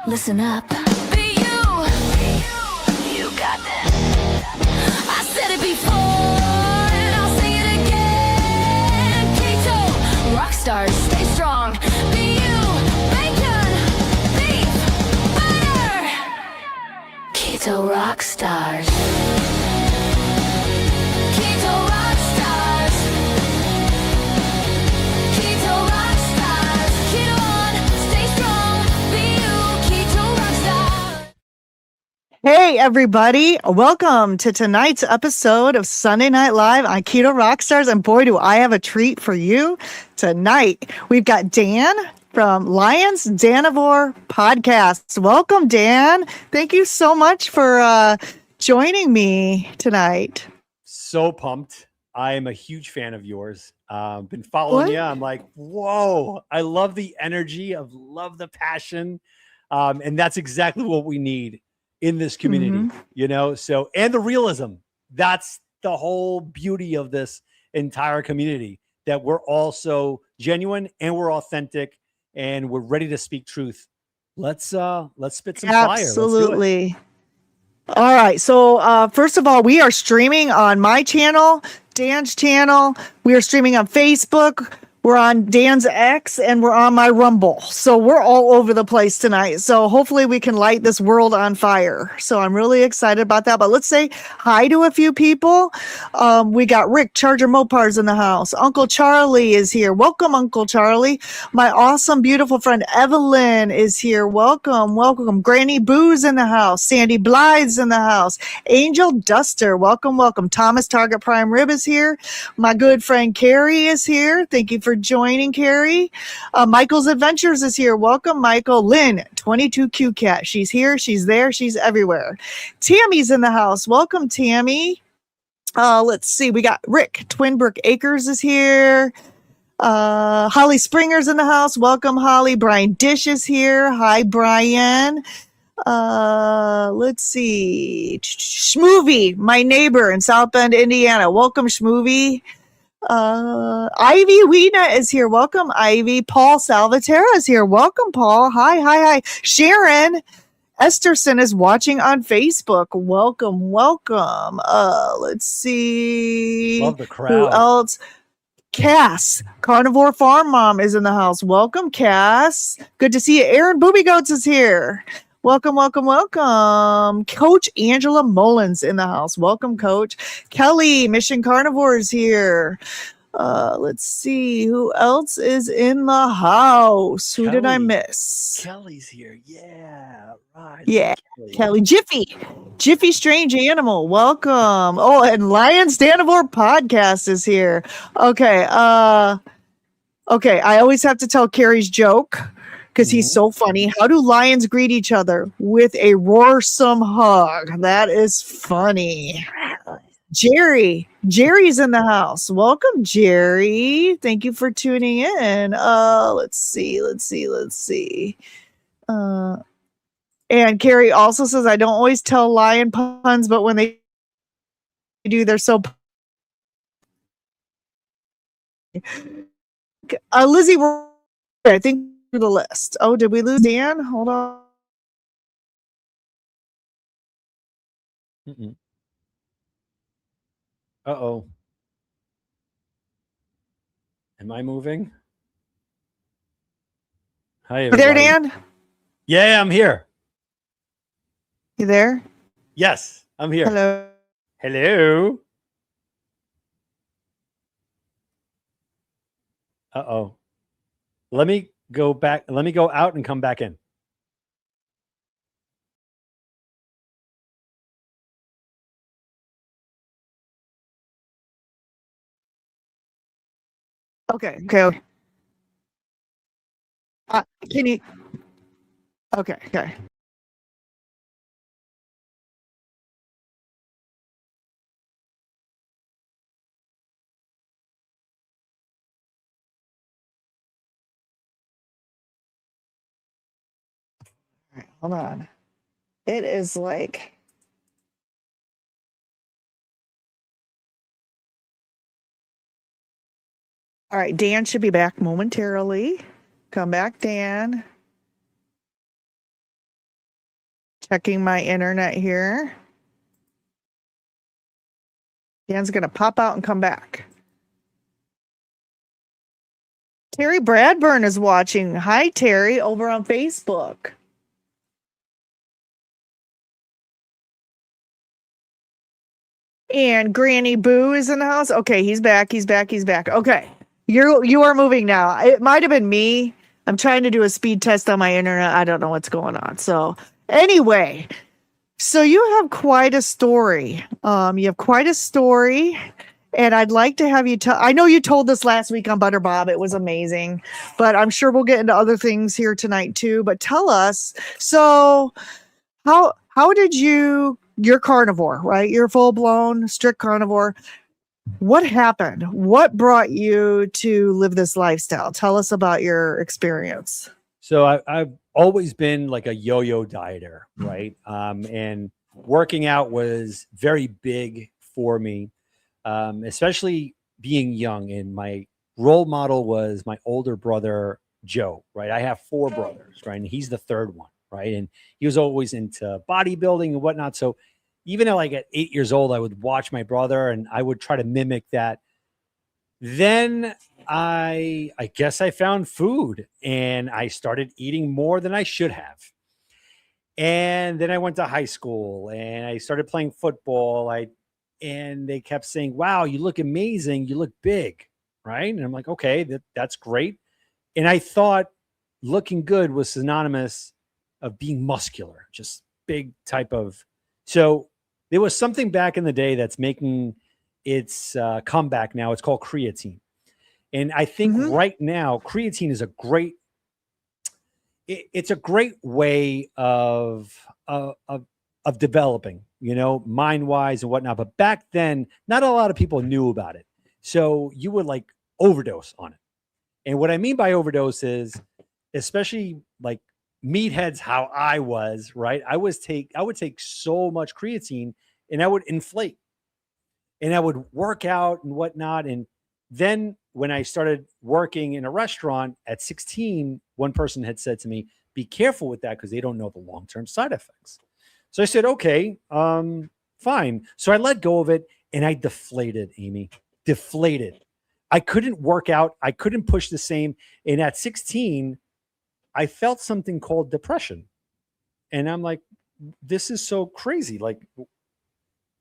Listen up. Be you. You got this. I said it before, and I'll say it again. Keto, rock stars, stay strong. Be you. Bacon, beef, butter. Keto rock stars. Keto rock stars. Keto rock stars. Keto on, stay strong. Be you. Keto rock stars. Hey, everybody. Welcome to tonight's episode of Sunday Night Live on Keto Rockstars. And boy, do I have a treat for you tonight. We've got Dan from Lions-Danivore Podcast. Welcome, Dan. Thank you so much for joining me tonight. So pumped. I am a huge fan of yours. Been following What? you. I'm like, whoa, I love the energy. I love the passion. And that's exactly what we need in this community, you know? So, and the realism, that's the whole beauty of this entire community, that we're all so genuine and we're authentic and we're ready to speak truth. Let's spit some fire. Let's do it. Absolutely. All right. So, first of all, we are streaming on my channel, Dan's channel. We are streaming on Facebook. We're on Dan's X, and we're on my Rumble. So we're all over the place tonight. So hopefully we can light this world on fire. So I'm really excited about that. But let's say hi to a few people. We got Rick Charger Mopars in the house. Uncle Charlie is here. Welcome, Uncle Charlie. My awesome, beautiful friend Evelyn is here. Welcome, welcome. Granny Boo's in the house. Sandy Blythe's in the house. Angel Duster, welcome, welcome. Thomas Target Prime Rib is here. My good friend Carrie is here. Thank you for joining, Carrie. Michael's Adventures is here. Welcome, Michael. Lynn, 22Q Cat. She's here. She's there. She's everywhere. Tammy's in the house. Welcome, Tammy. Let's see. We got Rick. Twinbrook Acres is here. Holly Springer's in the house. Welcome, Holly. Brian Dish is here. Hi, Brian. Let's see. Schmoovie, my neighbor in South Bend, Indiana. Welcome, Schmoovie. Ivy Weena is here. Welcome, Ivy. Paul Salvatera is here. Welcome, Paul. Hi. Sharon Esterson is watching on Facebook. Welcome. Let's see. Love the Who crowd. else? Cass, Carnivore Farm Mom, is in the house. Welcome, Cass. Good to see you. Aaron Booby Goats is here. Welcome. Coach Angela Mullins in the house. Welcome, Coach. Kelly, Mission Carnivore is here. Let's see. Who else is in the house? Who did I Kelly. miss? Kelly's here. Yeah. Right. Yeah, Kelly. Kelly. Jiffy Strange Animal. Welcome. Oh, and Lions-Danivore Podcast is here. Okay. Okay. I always have to tell Carrie's joke, because he's so funny. How do lions greet each other? With a roarsome hug. That is funny. Jerry's in the house. Welcome, Jerry. Thank you for tuning in. Let's see. And Carrie also says, I don't always tell lion puns, but when they do, they're so. Lizzie, I think through the list. Oh, did we lose Dan? Hold on. Uh-oh. Am I moving? Hi, You there, everybody. Dan? Yeah, I'm here. You there? Yes, I'm here. Hello. Hello. Uh-oh. Let me go back. Let me go out and come back in. Okay. Can you? Okay. All right, hold on. It is like. All right, Dan should be back momentarily. Come back, Dan. Checking my internet here. Dan's going to pop out and come back. Terry Bradburn is watching. Hi, Terry, over on Facebook. And Granny Boo is in the house. Okay, he's back. Okay. You are moving now. It might have been me. I'm trying to do a speed test on my internet. I don't know what's going on. So anyway, so you have quite a story. And I'd like to have you tell. I know you told this last week on Butter Bob. It was amazing, but I'm sure we'll get into other things here tonight too. But tell us. So how did you're carnivore, right? You're full blown strict carnivore. What happened? What brought you to live this lifestyle? Tell us about your experience. So I've always been like a yo-yo dieter, right? And working out was very big for me, especially being young. And my role model was my older brother, Joe, right? I have 4 brothers, right? And he's the third one, right? And he was always into bodybuilding and whatnot. So even at 8 years old, I would watch my brother and I would try to mimic that. Then I guess I found food and I started eating more than I should have. And then I went to high school and I started playing football. And they kept saying, wow, you look amazing. You look big. Right. And I'm like, okay, that's great. And I thought looking good was synonymous of being muscular, just big type of. So there was something back in the day that's making its comeback now. It's called creatine. And I think right now, creatine is it's a great way of developing, mind-wise and whatnot. But back then, not a lot of people knew about it. So you would overdose on it. And what I mean by overdose is, especially meatheads, how I was, right? I would take so much creatine and I would inflate and I would work out and whatnot. And then when I started working in a restaurant at 16, one person had said to me, be careful with that because they don't know the long-term side effects. So I said, okay, fine. So I let go of it and I deflated, Amy, deflated. I couldn't work out. I couldn't push the same. And at 16, I felt something called depression. And I'm like, this is so crazy.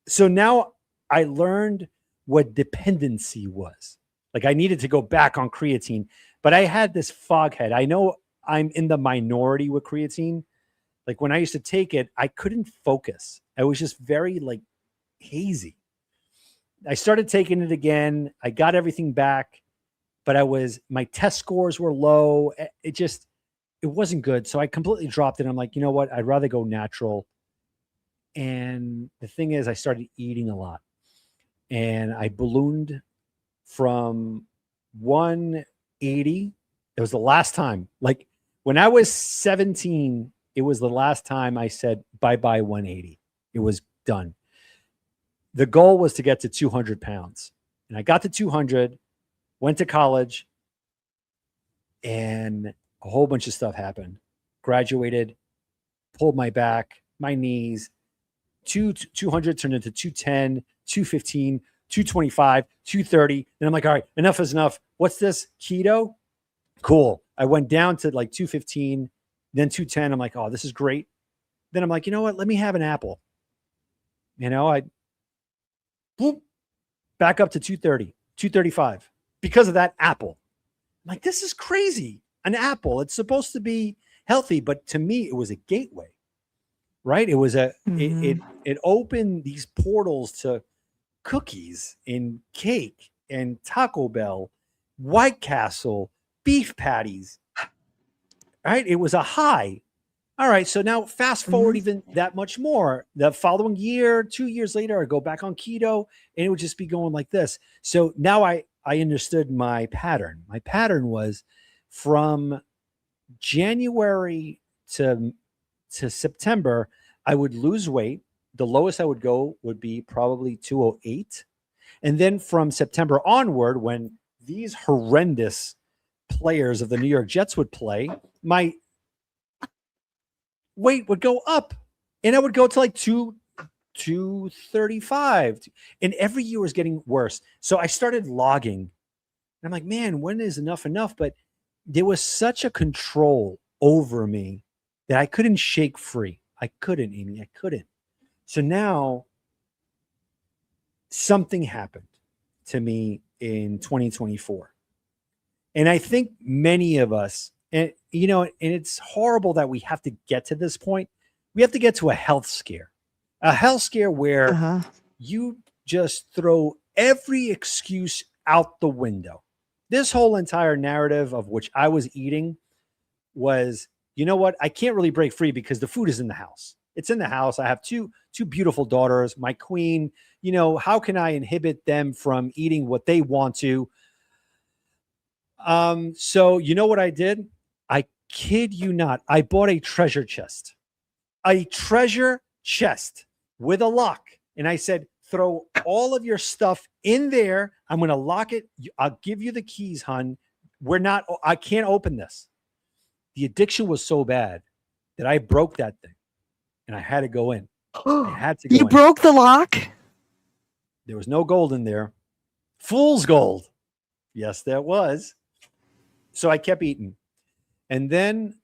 So now I learned what dependency was. I needed to go back on creatine, but I had this foghead. I know I'm in the minority with creatine. When I used to take it, I couldn't focus. I was just very hazy. I started taking it again. I got everything back, but my test scores were low. It wasn't good. So I completely dropped it. I'm like, you know what? I'd rather go natural. And the thing is, I started eating a lot and I ballooned from 180. It was the last time, when I was 17, it was the last time I said, bye-bye 180. It was done. The goal was to get to 200 pounds. And I got to 200, went to college, and a whole bunch of stuff happened. Graduated, pulled my back, my knees, 200 turned into 210, 215, 225, 230. And I'm like, all right, enough is enough. What's this? Keto? Cool. I went down to 215, then 210. I'm like, oh, this is great. Then I'm like, you know what? Let me have an apple. I back up to 230, 235 because of that apple. I'm like, this is crazy. An apple. It's supposed to be healthy, but to me, it was a gateway, right? It was it opened these portals to cookies and cake and Taco Bell, White Castle, beef patties, right? It was a high. All right. So now fast forward even that much more. The following year, 2 years later, I go back on keto and it would just be going like this. So now I understood my pattern. My pattern was from January to September, I would lose weight. The lowest I would go would be probably 208. And then from September onward, when these horrendous players of the New York Jets would play, my weight would go up. And I would go to like 235. And every year was getting worse. So I started logging. And I'm like, man, when is enough? But there was such a control over me that I couldn't shake free. I couldn't, Amy. I couldn't. So now something happened to me in 2024. And I think many of us, and it's horrible that we have to get to this point. We have to get to a health scare where you just throw every excuse out the window. This whole entire narrative of which I was eating was, you know what? I can't really break free because the food is in the house. It's in the house. I have two beautiful daughters, my queen. How can I inhibit them from eating what they want to? So you know what I did? I kid you not. I bought a treasure chest with a lock. And I said, throw all of your stuff in there. I'm going to lock it. I'll give you the keys, hun. I can't open this. The addiction was so bad that I broke that thing and I had to go in. I had to go in. You broke the lock? There was no gold in there. Fool's gold. Yes, there was. So I kept eating. And then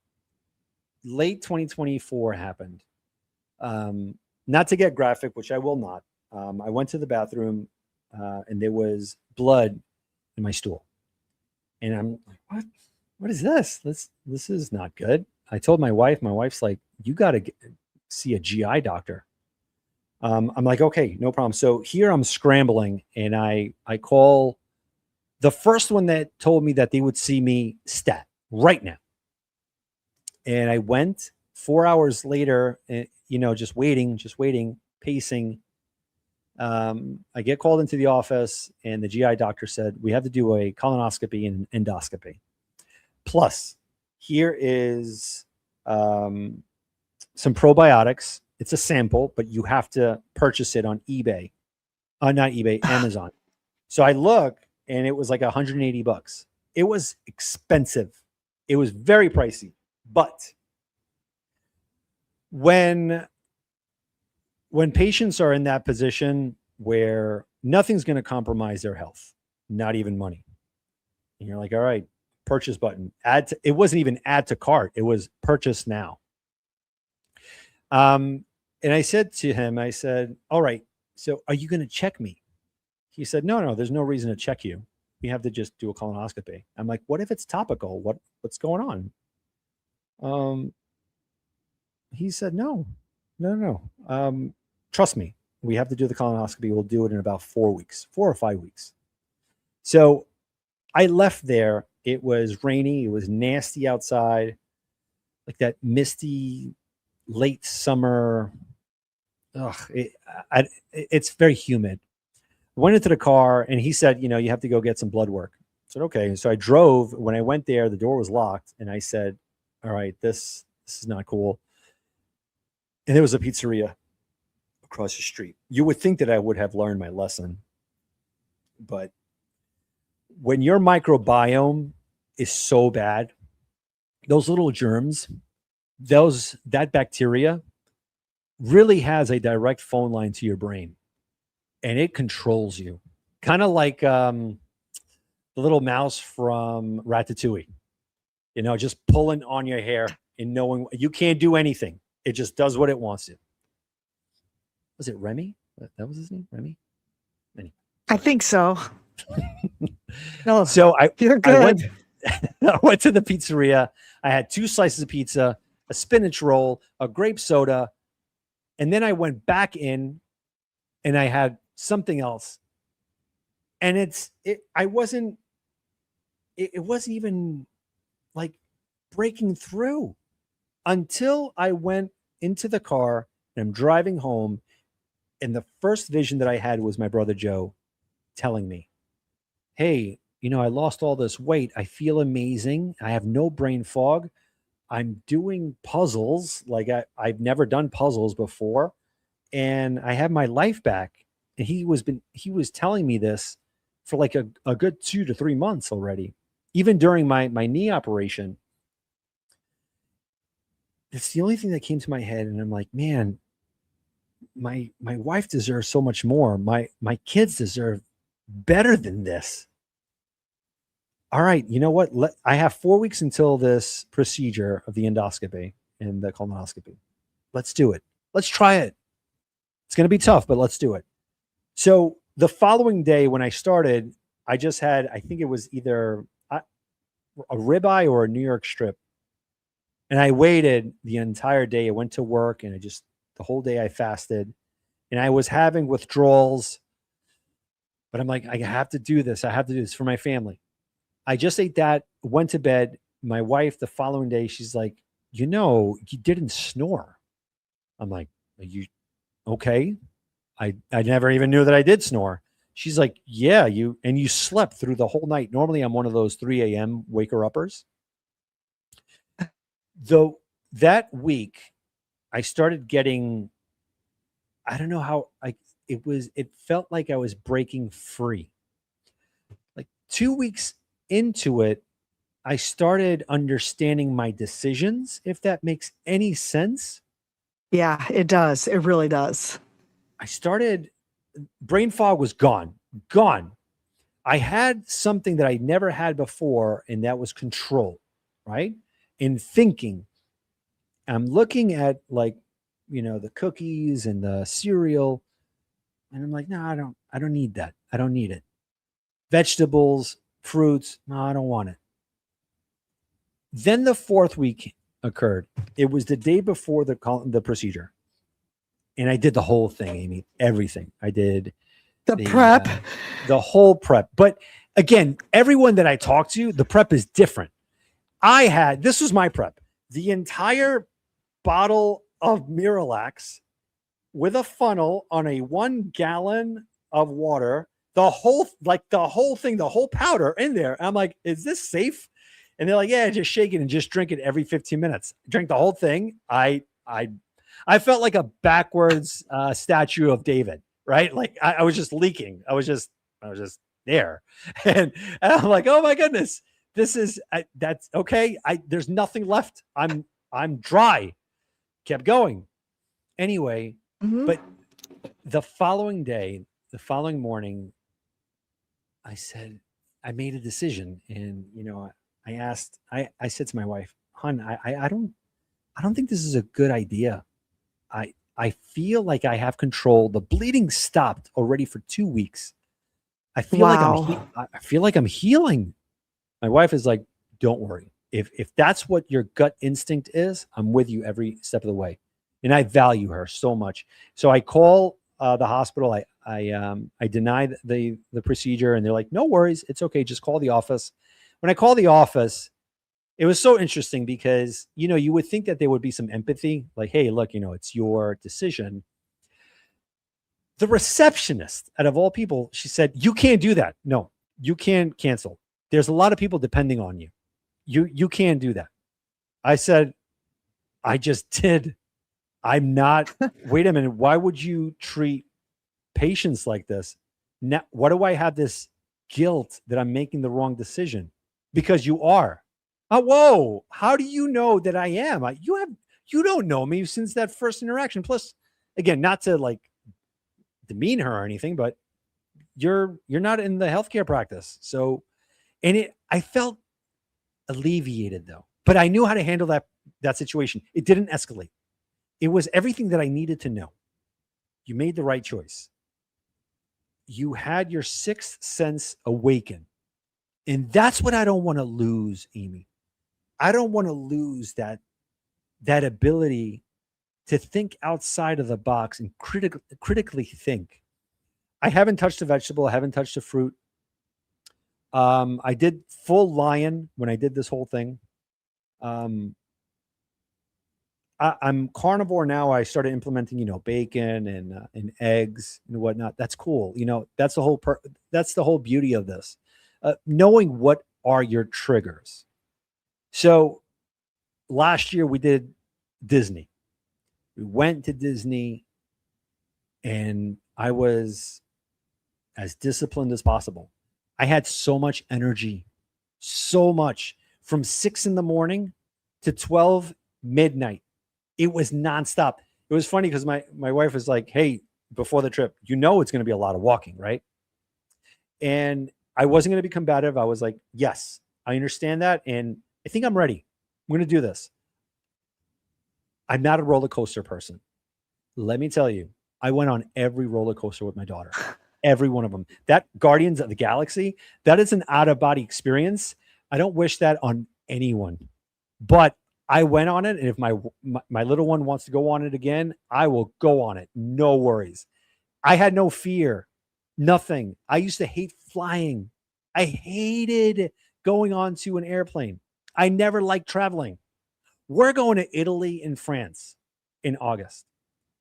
late 2024 happened. Not to get graphic, which I will not. I went to the bathroom and there was blood in my stool. And I'm like, what is this? This is not good. I told my wife. My wife's like, you got to see a GI doctor. I'm like, okay, no problem. So here I'm scrambling and I call the first one that told me that they would see me stat right now. And I went 4 hours later, just waiting, pacing. I get called into the office and the GI doctor said, we have to do a colonoscopy and an endoscopy. Plus, here is some probiotics. It's a sample, but you have to purchase it on eBay. Not eBay, Amazon. So I look and it was like $180. It was expensive. It was very pricey. But when patients are in that position where nothing's going to compromise their health, not even money, and you're like, all right, purchase button, it wasn't even add to cart. It was purchase now. And I said to him, I said, all right, so are you going to check me? He said, no, there's no reason to check you. We have to just do a colonoscopy. I'm like, what if it's topical? What's going on? He said, no. Trust me, we have to do the colonoscopy. We'll do it in about 4 or 5 weeks. So I left there. It was rainy. It was nasty outside, like that misty late summer. It's very humid. I went into the car and he said, you have to go get some blood work. I said, okay. So I drove. When I went there, the door was locked. And I said, all right, this is not cool. And there was a pizzeria across the street. You would think that I would have learned my lesson. But when your microbiome is so bad, those little germs, that bacteria really has a direct phone line to your brain and it controls you. Kind of like the little mouse from Ratatouille, just pulling on your hair and knowing you can't do anything. It just does what it wants to. Was it Remy? That was his name? Remy? Anyway. I think so. No, so you're good. I went to the pizzeria. I had 2 slices of pizza, a spinach roll, a grape soda. And then I went back in and I had something else. And it wasn't even like breaking through until I went into the car and I'm driving home. And the first vision that I had was my brother Joe telling me, hey, I lost all this weight. I feel amazing. I have no brain fog. I'm doing puzzles like I've never done puzzles before. And I have my life back. And he was telling me this for like a good 2 to 3 months already, even during my knee operation. It's the only thing that came to my head. And I'm like, man, my wife deserves so much more. My kids deserve better than this. All right, you know what? I have 4 weeks until this procedure of the endoscopy and the colonoscopy. Let's do it. Let's try it. It's going to be tough, but let's do it. So the following day when I started, I just had, I think it was either a ribeye or a New York strip. And I waited the entire day. I went to work and the whole day I fasted and I was having withdrawals, but I'm like, I have to do this. I have to do this for my family. I just ate that, went to bed. My wife, the following day, she's like, you didn't snore. I'm like, are you okay? I never even knew that I did snore. She's like, yeah, you slept through the whole night. Normally I'm one of those 3 a.m. waker uppers. Though that week I started getting, I don't know how it felt like I was breaking free. Like 2 weeks into it, I started understanding my decisions, if that makes any sense. Yeah, it does. It really does. Brain fog was gone. I had something that I never had before, and that was control, right? In thinking. I'm looking at the cookies and the cereal, and I'm like, no, I don't need that. I don't need it. Vegetables, fruits, no, I don't want it. Then the 4th week occurred. It was the day before the procedure. And I did the whole thing, Amy, everything. I did the prep, the whole prep. But again, everyone that I talk to, the prep is different. This was my prep. The entire bottle of Miralax with a funnel on a 1 gallon of water, the whole thing, the whole powder in there. I'm like, is this safe? And they're like, yeah, just shake it and just drink it every 15 minutes. Drink the whole thing. I felt like a backwards statue of David, right? Like I was just leaking. I was just there. And I'm like, oh my goodness, that's okay. There's nothing left. I'm dry. Kept going. Anyway, but the following morning, I made a decision, and I said to my wife, hon, I don't think this is a good idea. I feel like I have control. The bleeding stopped already for 2 weeks. I feel like I'm healing. My wife is like, don't worry. If that's what your gut instinct is, I'm with you every step of the way. And I value her so much. So I call the hospital. I deny the procedure, and they're like, no worries. It's okay. Just call the office. When I call the office, it was so interesting because, you would think that there would be some empathy, like, hey, look, it's your decision. The receptionist, out of all people, she said, you can't do that. No, you can't cancel. There's a lot of people depending on you. You can't do that. I said, I just did. I'm not, wait a minute. Why would you treat patients like this? Now, what do I have this guilt that I'm making the wrong decision? Because you are. Oh, whoa. How do you know that I am? You don't know me since that first interaction. Plus, again, not to demean her or anything, but you're not in the healthcare practice. So, I felt alleviated though, but I knew how to handle that situation. It didn't escalate. It was everything that I needed to know. You made the right choice. You had your 6th sense awaken. And that's what I don't want to lose, Amy. I don't want to lose that ability to think outside of the box and critically think. I haven't touched a vegetable. I haven't touched a fruit. I did full lion when I did this whole thing. I'm carnivore now. I started implementing, bacon and eggs and whatnot. That's cool. That's the whole beauty of this. Knowing what are your triggers. So last year we did Disney. We went to Disney, and I was as disciplined as possible. I had so much energy, so much, from 6 a.m. to 12 midnight. It was nonstop. it was funny because my wife was like, hey, before the trip, it's going to be a lot of walking, right? And I wasn't going to be combative. I was like, yes, I understand that. And I think I'm ready. I'm going to do this. I'm not a roller coaster person. Let me tell you, I went on every roller coaster with my daughter, every one of them. That Guardians of the Galaxy, that is an out of body experience. I don't wish that on anyone, but I went on it. And if my little one wants to go on it again, I will go on it. No worries. I had no fear, nothing. I used to hate flying. I hated going onto an airplane. I never liked traveling. We're going to Italy and France in August.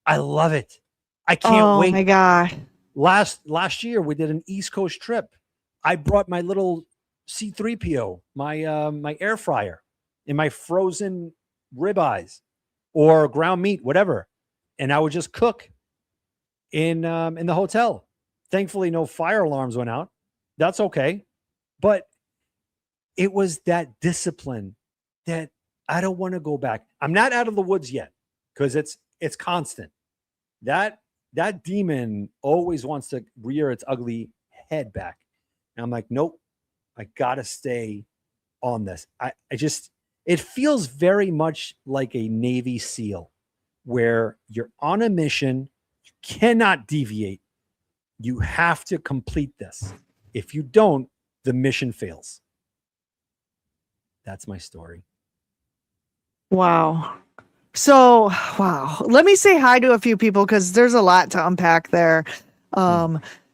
I love it. I can't wait. Oh my God. Last year we did an East Coast trip. I brought my little C3PO, my air fryer, and my frozen ribeyes or ground meat, whatever, and I would just cook in the hotel. Thankfully, no fire alarms went out. That's okay, but it was that discipline that I don't want to go back. I'm not out of the woods yet because it's constant. That demon always wants to rear its ugly head back. And I'm like, nope, I gotta stay on this. It feels very much like a Navy SEAL where you're on a mission, you cannot deviate. You have to complete this. If you don't, the mission fails. That's my story. Wow. So, wow. Let me say hi to a few people because there's a lot to unpack there.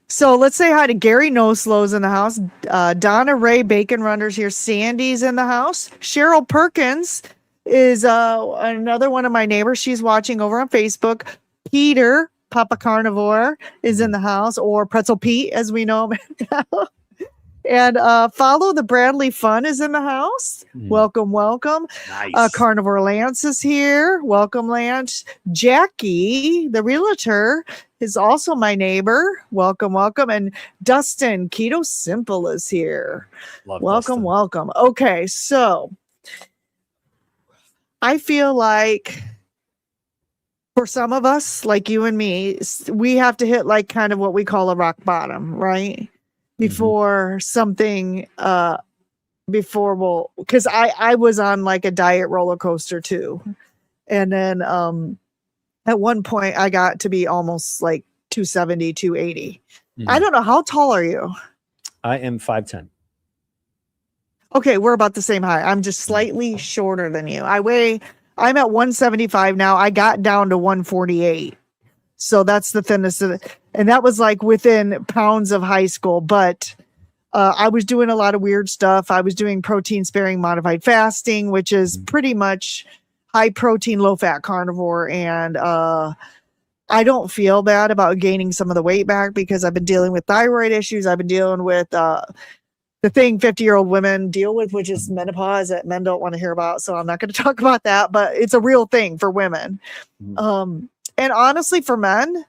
So let's say hi to Gary Noslow's in the house. Donna Ray Bacon Runner's here. Sandy's in the house. Cheryl Perkins is another one of my neighbors. She's watching over on Facebook. Peter, Papa Carnivore, is in the house, or Pretzel Pete, as we know him now. And Follow the Bradley Fun is in the house. Welcome, welcome. Nice. Carnivore Lance is here. Welcome, Lance. Jackie, the realtor, is also my neighbor. Welcome, welcome. And Dustin, Keto Simple, is here. Welcome, welcome. Okay, so I feel like for some of us, like you and me, we have to hit like kind of what we call a rock bottom, right? Before something, because I was on like a diet roller coaster too. And then at one point I got to be almost like 270, 280. I don't know. How tall are you? I am 5'10". Okay, we're about the same height. I'm just slightly shorter than you. I'm at 175 now. I got down to 148. So that's the thinnest of it. And that was like within pounds of high school. But I was doing a lot of weird stuff. I was doing protein sparing modified fasting, which is pretty much high protein, low fat carnivore. And I don't feel bad about gaining some of the weight back because I've been dealing with thyroid issues. I've been dealing with the thing 50-year-old women deal with, which is menopause that men don't want to hear about. So I'm not going to talk about that, but it's a real thing for women. And honestly, for men,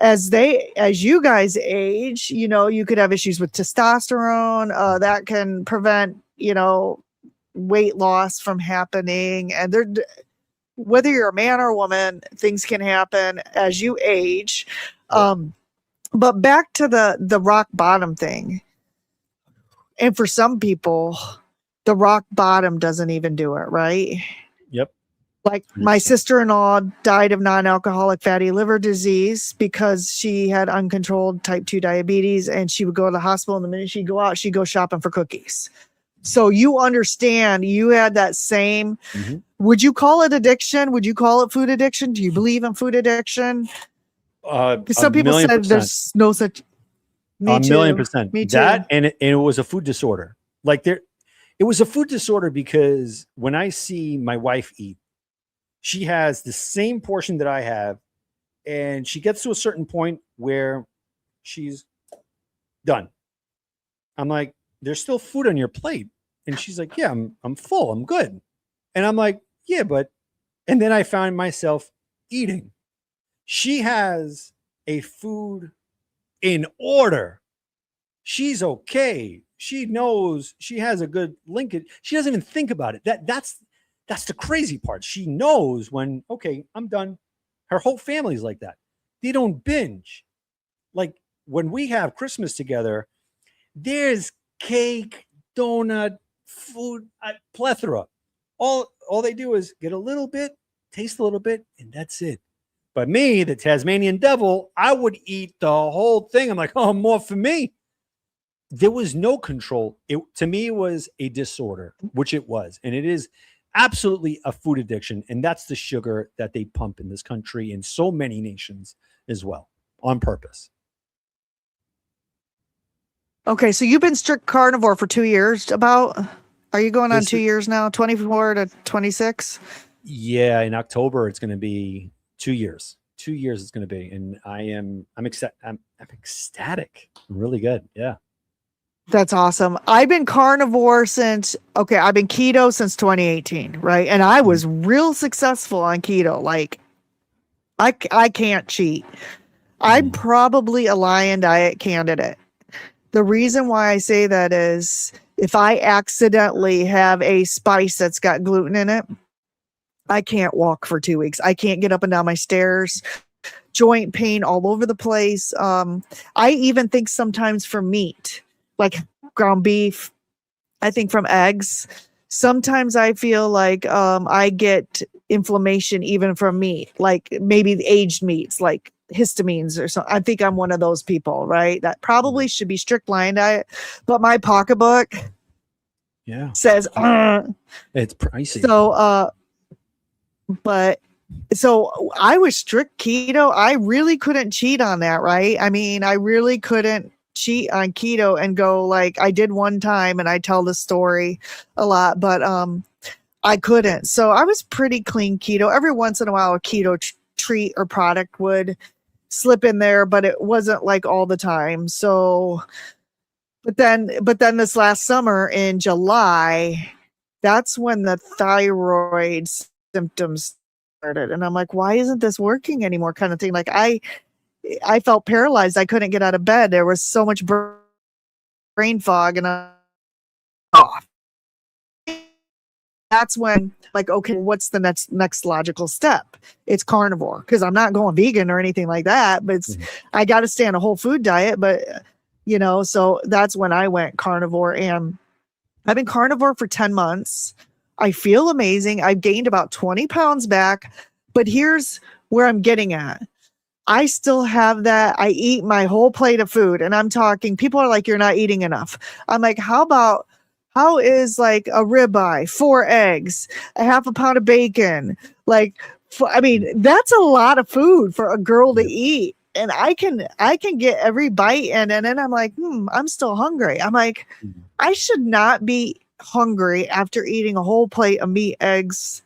as you guys age, you could have issues with testosterone that can prevent, weight loss from happening. And whether you're a man or a woman, things can happen as you age. But back to the rock bottom thing. And for some people, the rock bottom doesn't even do it, right? Yep. Like my sister-in-law died of non-alcoholic fatty liver disease because she had uncontrolled type 2 diabetes, and she would go to the hospital, and the minute she'd go out, she'd go shopping for cookies. So you understand, you had that same, would you call it addiction? Would you call it food addiction? Do you believe in food addiction? Some people said there's no such. Me a too. million percent. Me too. That and it was a food disorder. It was a food disorder because when I see my wife eat, she has the same portion that I have, and she gets to a certain point where she's done. I'm like, there's still food on your plate. And she's like, yeah, I'm full. I'm good. And I'm like, yeah, but, and then I found myself eating. She has a food in order. She's okay. She knows she has a good linkage. She doesn't even think about it. That's the crazy part. She knows when, okay, I'm done. Her whole family's like that. They don't binge. Like when we have Christmas together, there's cake, donut, food, plethora. All they do is get a little bit, taste a little bit, and that's it. But me, the Tasmanian devil, I would eat the whole thing. I'm like, oh, more for me. There was no control. It to me was a disorder, which it was. And it is absolutely a food addiction. And that's the sugar that they pump in this country and so many nations as well, on purpose. Okay, so you've been strict carnivore for 2 years. Are you going on This 2 years now? 24 to 26? Yeah, in October it's going to be 2 years. 2 years it's going to be, and I'm ecstatic. Really good. Yeah. That's awesome. I've been carnivore I've been keto since 2018, right? And I was real successful on keto. Like, I can't cheat. I'm probably a Lion diet candidate. The reason why I say that is if I accidentally have a spice that's got gluten in it, I can't walk for 2 weeks. I can't get up and down my stairs. Joint pain all over the place. I even think sometimes for meat, like ground beef, I think from eggs, sometimes I feel like I get inflammation even from meat, like maybe the aged meats, like histamines or something. I think I'm one of those people, right? That probably should be strict Lion diet, but my pocketbook says it's pricey. So I was strict keto. I really couldn't cheat on that, right? I mean, I really couldn't cheat on keto and go like I did one time, and I tell the story a lot, but I couldn't. So I was pretty clean keto. Every once in a while, a keto treat or product would slip in there, but it wasn't like all the time. So, but then this last summer in July, that's when the thyroid symptoms started, and I'm like, why isn't this working anymore? Kind of thing. Like I felt paralyzed. I couldn't get out of bed. There was so much brain fog, and off. That's when, like, okay, what's the next logical step? It's carnivore, because I'm not going vegan or anything like that. But I got to stay on a whole food diet. But so that's when I went carnivore, and I've been carnivore for 10 months. I feel amazing. I've gained about 20 pounds back. But here's where I'm getting at. I still have that. I eat my whole plate of food, and I'm talking, people are like, you're not eating enough. I'm like, how is like a ribeye, 4 eggs, a half a pound of bacon? Like, I mean, that's a lot of food for a girl to eat. And I can get every bite, and then I'm like, I'm still hungry. I'm like, I should not be hungry after eating a whole plate of meat, eggs,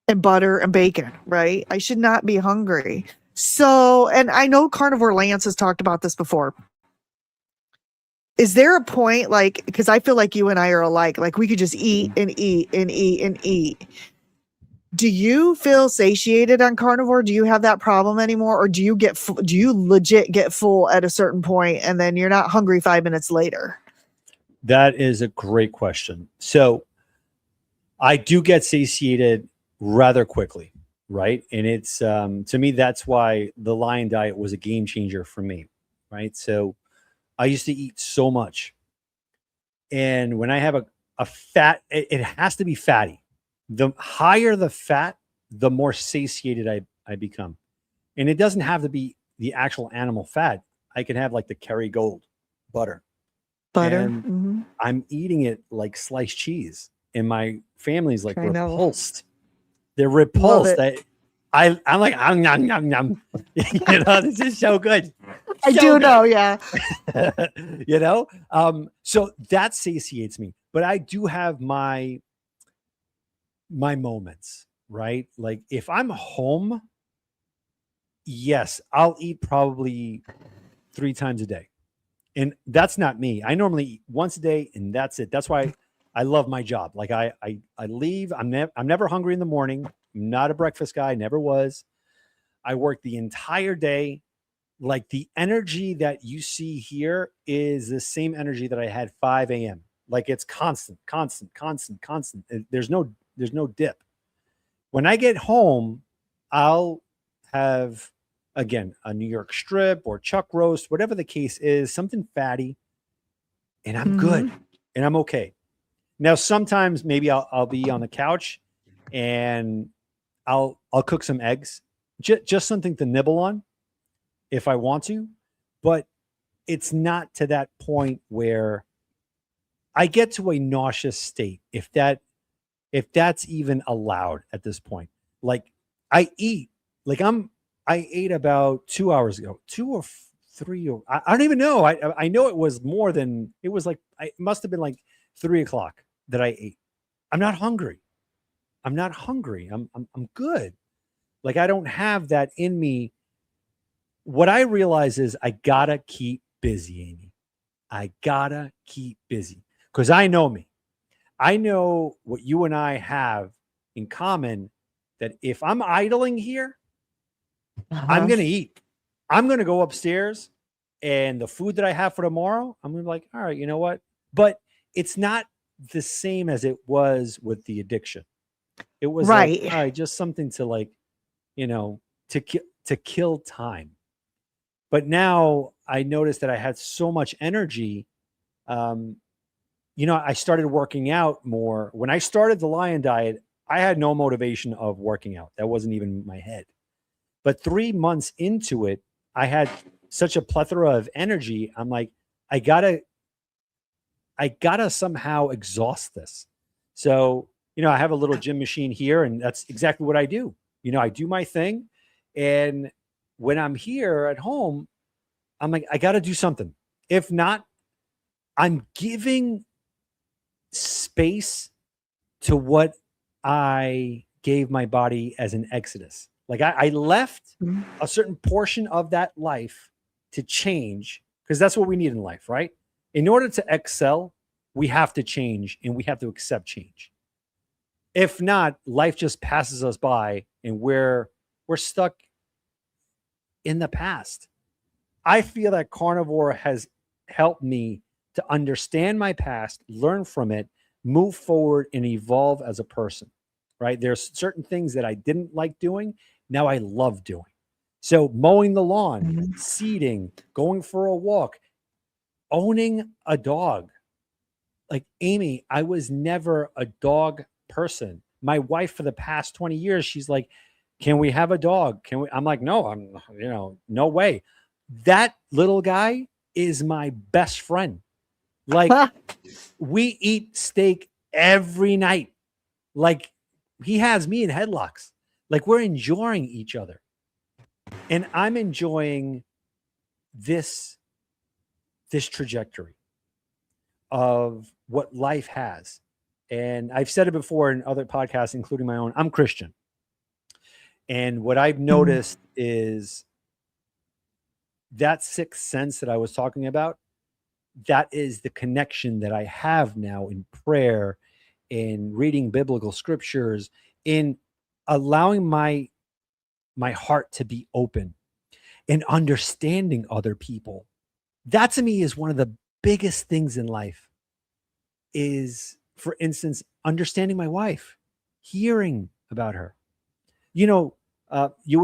and butter and bacon, right? I should not be hungry. So, and I know Carnivore Lance has talked about this before. Is there a point, like, because I feel like you and I are alike, like we could just eat and eat and eat and eat. Do you feel satiated on carnivore? Do you have that problem anymore? Or do you legit get full at a certain point and then you're not hungry 5 minutes later? That is a great question. So I do get satiated rather quickly. Right. And it's to me, that's why the Lion diet was a game changer for me. Right. So I used to eat so much. And when I have a fat, it has to be fatty. The higher the fat, the more satiated I become. And it doesn't have to be the actual animal fat. I can have like the Kerrygold butter. And I'm eating it like sliced cheese. And my family's like repulsed. They're repulsed. I'm like, nom, nom, nom. This is so good. I do know, yeah. So that satiates me. But I do have my moments, right? Like if I'm home, yes, I'll eat probably 3 times a day. And that's not me. I normally eat once a day, and that's it. That's why I love my job. Like I leave. I'm never hungry in the morning. I'm not a breakfast guy. Never was. I work the entire day. Like the energy that you see here is the same energy that I had 5 a.m. Like it's constant. There's no dip. When I get home, I'll have, again, a New York strip or chuck roast, whatever the case is, something fatty, and I'm good and I'm okay. Now, sometimes maybe I'll be on the couch and I'll cook some eggs, just something to nibble on if I want to, but it's not to that point where I get to a nauseous state, if that's even allowed at this point. Like I eat, I ate about 2 hours ago, 2 or 3, or I don't even know. I know it was more than, it was like, it must have been like 3 o'clock that I ate. I'm not hungry. I'm good. Like I don't have that in me. What I realize is I gotta keep busy, Amy. I gotta keep busy because I know me. I know what you and I have in common, that if I'm idling here, I'm going to eat. I'm going to go upstairs, and the food that I have for tomorrow, I'm going to be like, all right, you know what? But it's not the same as it was with the addiction. It was Right. like, all right, just something to like, to kill time. But now I noticed that I had so much energy. I started working out more. When I started the Lion diet, I had no motivation of working out. That wasn't even in my head. But 3 months into it, I had such a plethora of energy. I'm like, I gotta somehow exhaust this. So, I have a little gym machine here, and that's exactly what I do. I do my thing. And when I'm here at home, I'm like, I got to do something. If not, I'm giving space to what I gave my body as an exodus. Like I left a certain portion of that life to change, because that's what we need in life, right? In order to excel, we have to change, and we have to accept change. If not, life just passes us by, and we're stuck in the past. I feel that carnivore has helped me to understand my past, learn from it, move forward, and evolve as a person, right? There's certain things that I didn't like doing. Now I love doing. So mowing the lawn, seeding, going for a walk, owning a dog. Like Amy, I was never a dog person. My wife for the past 20 years, she's like, can we have a dog? Can we? I'm like, no, no way. That little guy is my best friend. Like we eat steak every night. Like he has me in headlocks. Like we're enjoying each other. And I'm enjoying this trajectory of what life has. And I've said it before in other podcasts, including my own, I'm Christian. And what I've noticed is that sixth sense that I was talking about, that is the connection that I have now in prayer, in reading biblical scriptures, in allowing my heart to be open and understanding other people. That to me is one of the biggest things in life, is, for instance, understanding my wife, hearing about her. You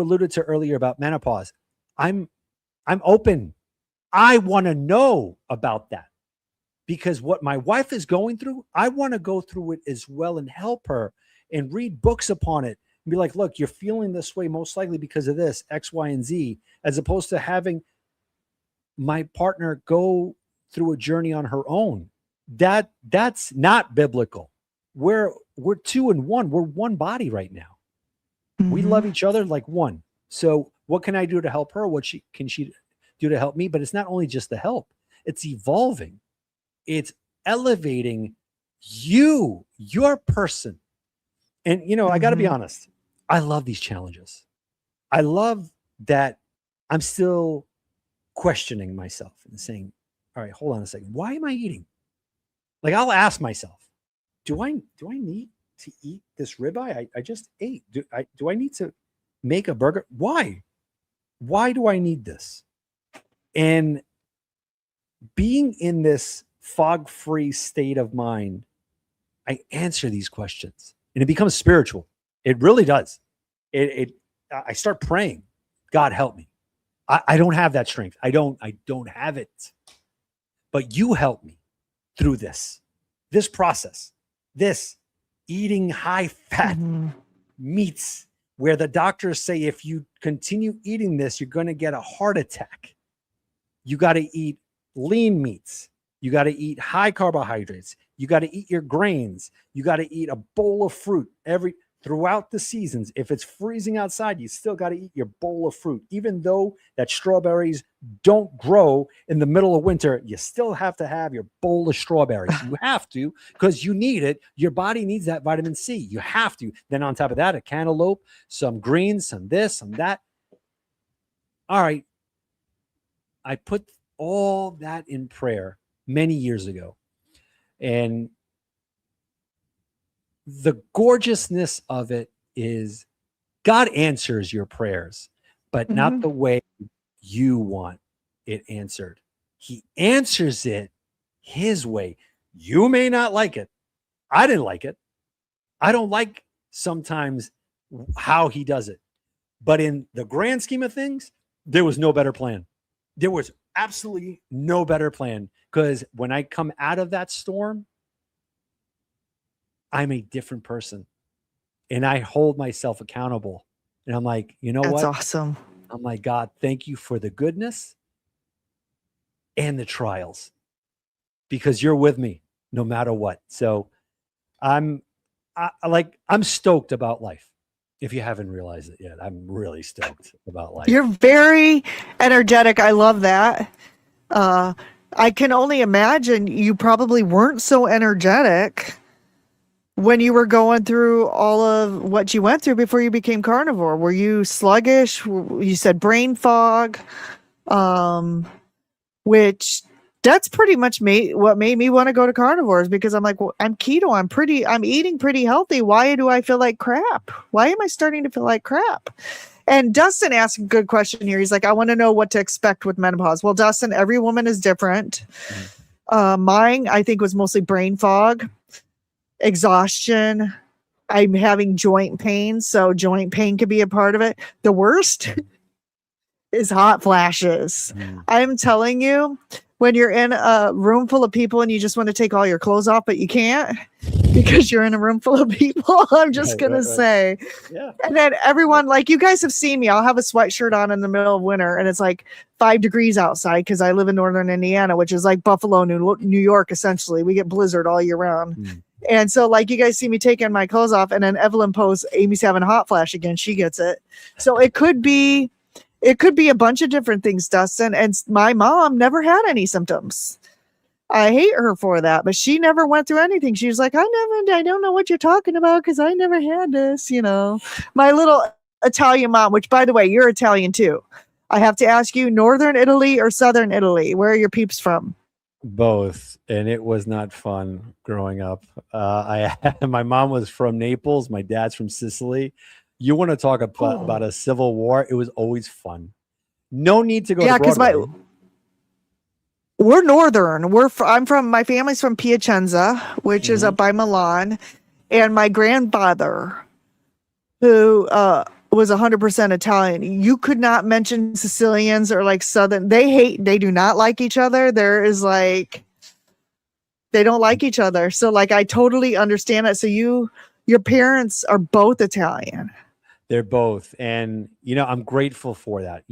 alluded to earlier about menopause. I'm open. I want to know about that, because what my wife is going through, I want to go through it as well and help her and read books upon it and be like, look, you're feeling this way most likely because of this, X, Y, and Z, as opposed to having my partner go through a journey on her own. That's not biblical. We're two in one. We're one body right now. We love each other like one. So what can I do to help her? What can she do to help me? But it's not only just the help, it's evolving. It's elevating your person. And, I got to be honest. I love these challenges. I love that I'm still questioning myself and saying, all right, hold on a second. Why am I eating? Like I'll ask myself, do I need to eat this ribeye? I just ate. Do I need to make a burger? Why do I need this? And being in this fog-free state of mind, I answer these questions, and it becomes spiritual. It really does. I start praying. God help me. I don't have that strength. I don't have it. But you help me through this process, this eating high fat meats, where the doctors say if you continue eating this, you're going to get a heart attack. You got to eat lean meats. You got to eat high carbohydrates. You got to eat your grains. You got to eat a bowl of fruit throughout the seasons. If it's freezing outside, you still got to eat your bowl of fruit. Even though that strawberries don't grow in the middle of winter, you still have to have your bowl of strawberries. You have to, because you need it. Your body needs that vitamin C. You have to. Then on top of that, a cantaloupe, some greens, some this, some that. All right. I put all that in prayer many years ago. And the gorgeousness of it is God answers your prayers, but not the way you want it answered. He answers it his way. You may not like it. I didn't like it. I don't like sometimes how he does it. But in the grand scheme of things, there was no better plan. There was absolutely no better plan, because when I come out of that storm, I'm a different person and I hold myself accountable. And I'm like, you know what? That's awesome. I'm like, God, thank you for the goodness and the trials, because you're with me no matter what. So I'm stoked about life. If you haven't realized it yet, I'm really stoked about life. You're very energetic. I love that. I can only imagine you probably weren't so energetic when you were going through all of what you went through before you became carnivore. Were you sluggish? You said brain fog, which that's pretty much what made me want to go to carnivores, because I'm like, well, I'm keto. I'm eating pretty healthy. Why do I feel like crap? Why am I starting to feel like crap? And Dustin asked a good question here. He's like, I want to know what to expect with menopause. Well, Dustin, every woman is different. Mine, I think, was mostly brain fog, exhaustion. I'm having joint pain, so joint pain could be a part of it. The worst is hot flashes. I'm telling you, when you're in a room full of people and you just want to take all your clothes off, but you can't because you're in a room full of people. I'm just going to say. Yeah. And then everyone, like, you guys have seen me. I'll have a sweatshirt on in the middle of winter and it's like 5 degrees outside because I live in northern Indiana, which is like Buffalo, New York, essentially. We get blizzard all year round. And so, like, you guys see me taking my clothes off, and then Evelyn posts, Amy's having a hot flash again. She gets it. So it could be a bunch of different things, Dustin. And my mom never had any symptoms. I hate her for that, but she never went through anything. She was like, I don't know what you're talking about because I never had this, you know. My little Italian mom, which, by the way, you're Italian too. I have to ask you, Northern Italy or Southern Italy? Where are your peeps from? Both. And it was not fun growing up. My mom was from Naples. My dad's from Sicily. You want to talk about a civil war? It was always fun. No need to go to Broadway. We're Northern. My family's from Piacenza, which is up by Milan. And my grandfather, who was 100% Italian, you could not mention Sicilians or like Southern. They do not like each other. There is like, they don't like each other. So like, I totally understand it. So your parents are both Italian. They're both. And, I'm grateful for that.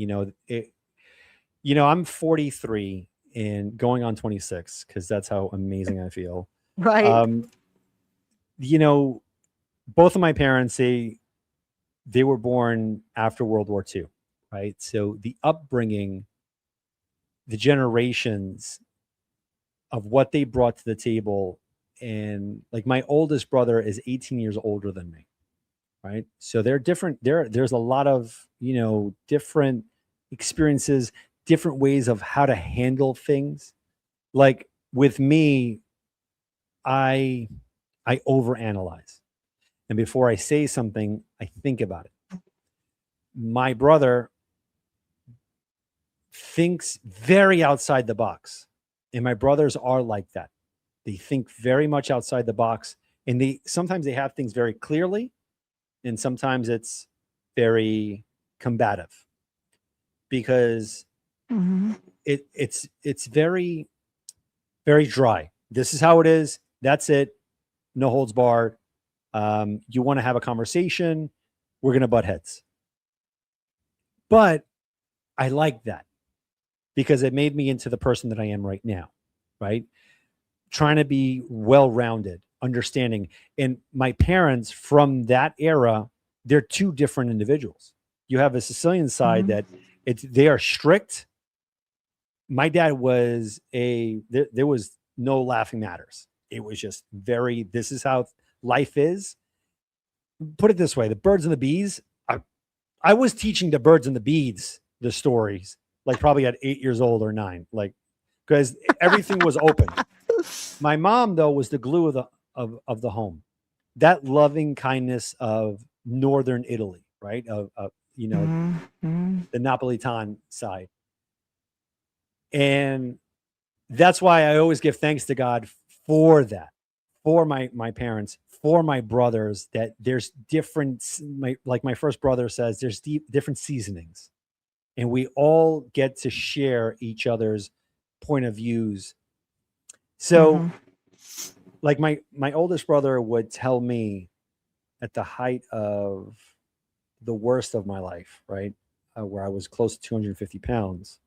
I'm 43 and going on 26 because that's how amazing I feel. Right. Both of my parents, they were born after World War II, right? So the upbringing, the generations of what they brought to the table, and like my oldest brother is 18 years older than me. Right. So they're different. There's a lot of, different experiences, different ways of how to handle things. Like with me, I overanalyze. And before I say something, I think about it. My brother thinks very outside the box. And my brothers are like that. They think very much outside the box. And sometimes they have things very clearly. And sometimes it's very combative. because Mhm. it's very, very dry. This is how it is. That's it. No holds barred. You want to have a conversation, we're going to butt heads. But I like that because it made me into the person that I am right now, right? Trying to be well-rounded, understanding. And my parents from that era, they're two different individuals. You have a Sicilian side that they are strict. My dad was there was no laughing matters. It was just very, this is how life is. Put it this way, the birds and the bees, I was teaching the birds and the bees the stories, like probably at 8 years old or 9, like, because everything was open. My mom, though, was the glue of the home. That loving kindness of northern Italy, right? Of the Napolitan side. And that's why I always give thanks to God for that, for my parents, for my brothers, that there's different, like my first brother says, there's different seasonings. And we all get to share each other's point of views. So like my oldest brother would tell me at the height of the worst of my life, right? Where I was close to 250 pounds,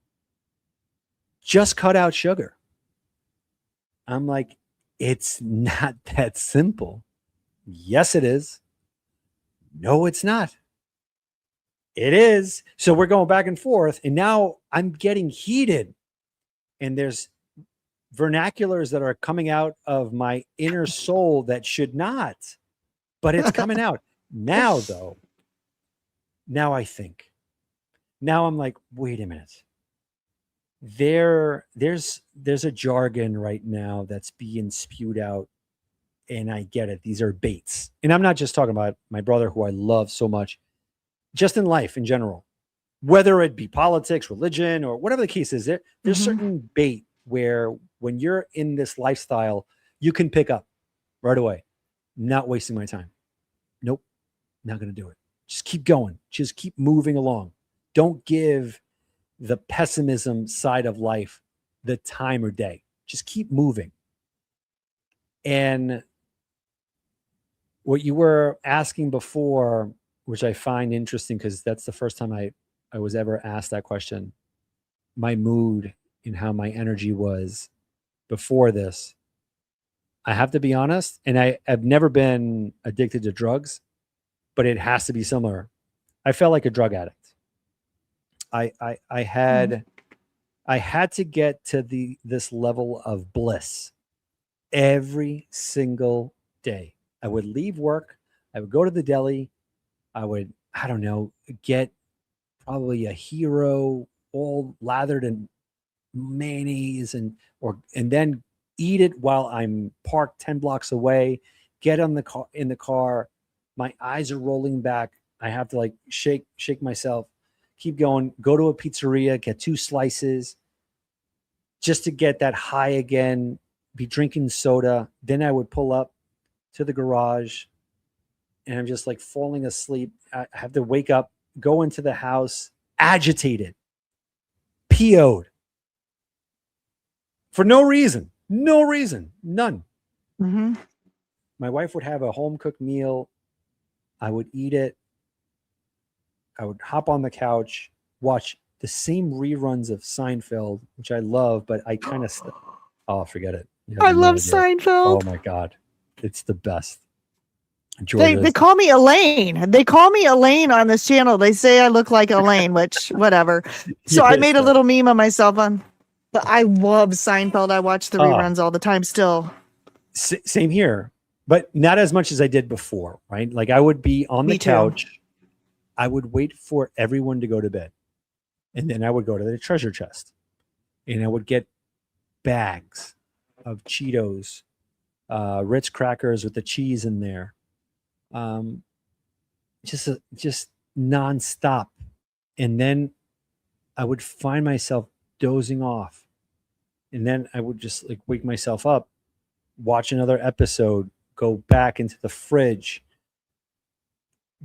just cut out sugar. I'm like, it's not that simple. Yes, it is. No, it's not. It is. So we're going back and forth. And now I'm getting heated. And there's vernaculars that are coming out of my inner soul that should not. But it's coming out. Now, though, now I think. Now I'm like, wait a minute. There's a jargon right now that's being spewed out, and I get it. These are baits. And I'm not just talking about my brother, who I love so much, just in life in general, whether it be politics, religion, or whatever the case is. There's certain bait where when you're in this lifestyle, you can pick up right away. Not wasting my time. Nope, not going to do it. Just keep going. Just keep moving along. Don't give the pessimism side of life the time or day. Just keep moving. And what you were asking before, which I find interesting because that's the first time I was ever asked that question, my mood and how my energy was before this. I have to be honest, and I've never been addicted to drugs, but it has to be similar. I felt like a drug addict. I had to get to this level of bliss every single day. I would leave work. I would go to the deli. I would, I don't know, get probably a hero all lathered in mayonnaise and then eat it while I'm parked 10 blocks away, get in the car. My eyes are rolling back. I have to like shake myself, keep going, go to a pizzeria, get 2 slices just to get that high again, be drinking soda. Then I would pull up to the garage and I'm just like falling asleep. I have to wake up, go into the house, agitated, PO'd for no reason, none. My wife would have a home cooked meal. I would eat it. I would hop on the couch, watch the same reruns of Seinfeld, which I love, but I kind of forget it. I love Seinfeld. Oh my God. It's the best. They call me Elaine. They call me Elaine on this channel. They say I look like Elaine, which whatever. So I made a little meme of myself but I love Seinfeld. I watch the reruns all the time still. Same here, but not as much as I did before, right? Like I would be on the couch. I would wait for everyone to go to bed. And then I would go to the treasure chest and I would get bags of Cheetos, Ritz crackers with the cheese in there. Just nonstop. And then I would find myself dozing off. And then I would just like wake myself up, watch another episode, go back into the fridge,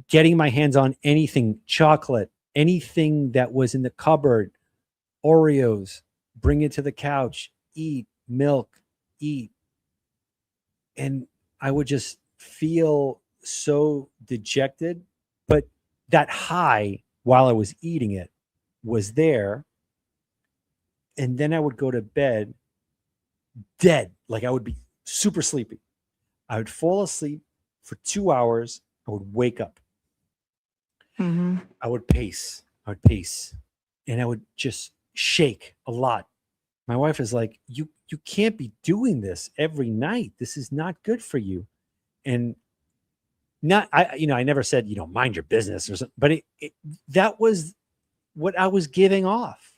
getting my hands on anything, chocolate, anything that was in the cupboard, Oreos, bring it to the couch, eat, milk, eat. And I would just feel so dejected, but that high while I was eating it was there. And then I would go to bed dead. Like I would be super sleepy. I would fall asleep for 2 hours. I would wake up. I would pace. And I would just shake a lot. My wife is like, you can't be doing this every night. This is not good for you. And I never said, mind your business or something, but that was what I was giving off.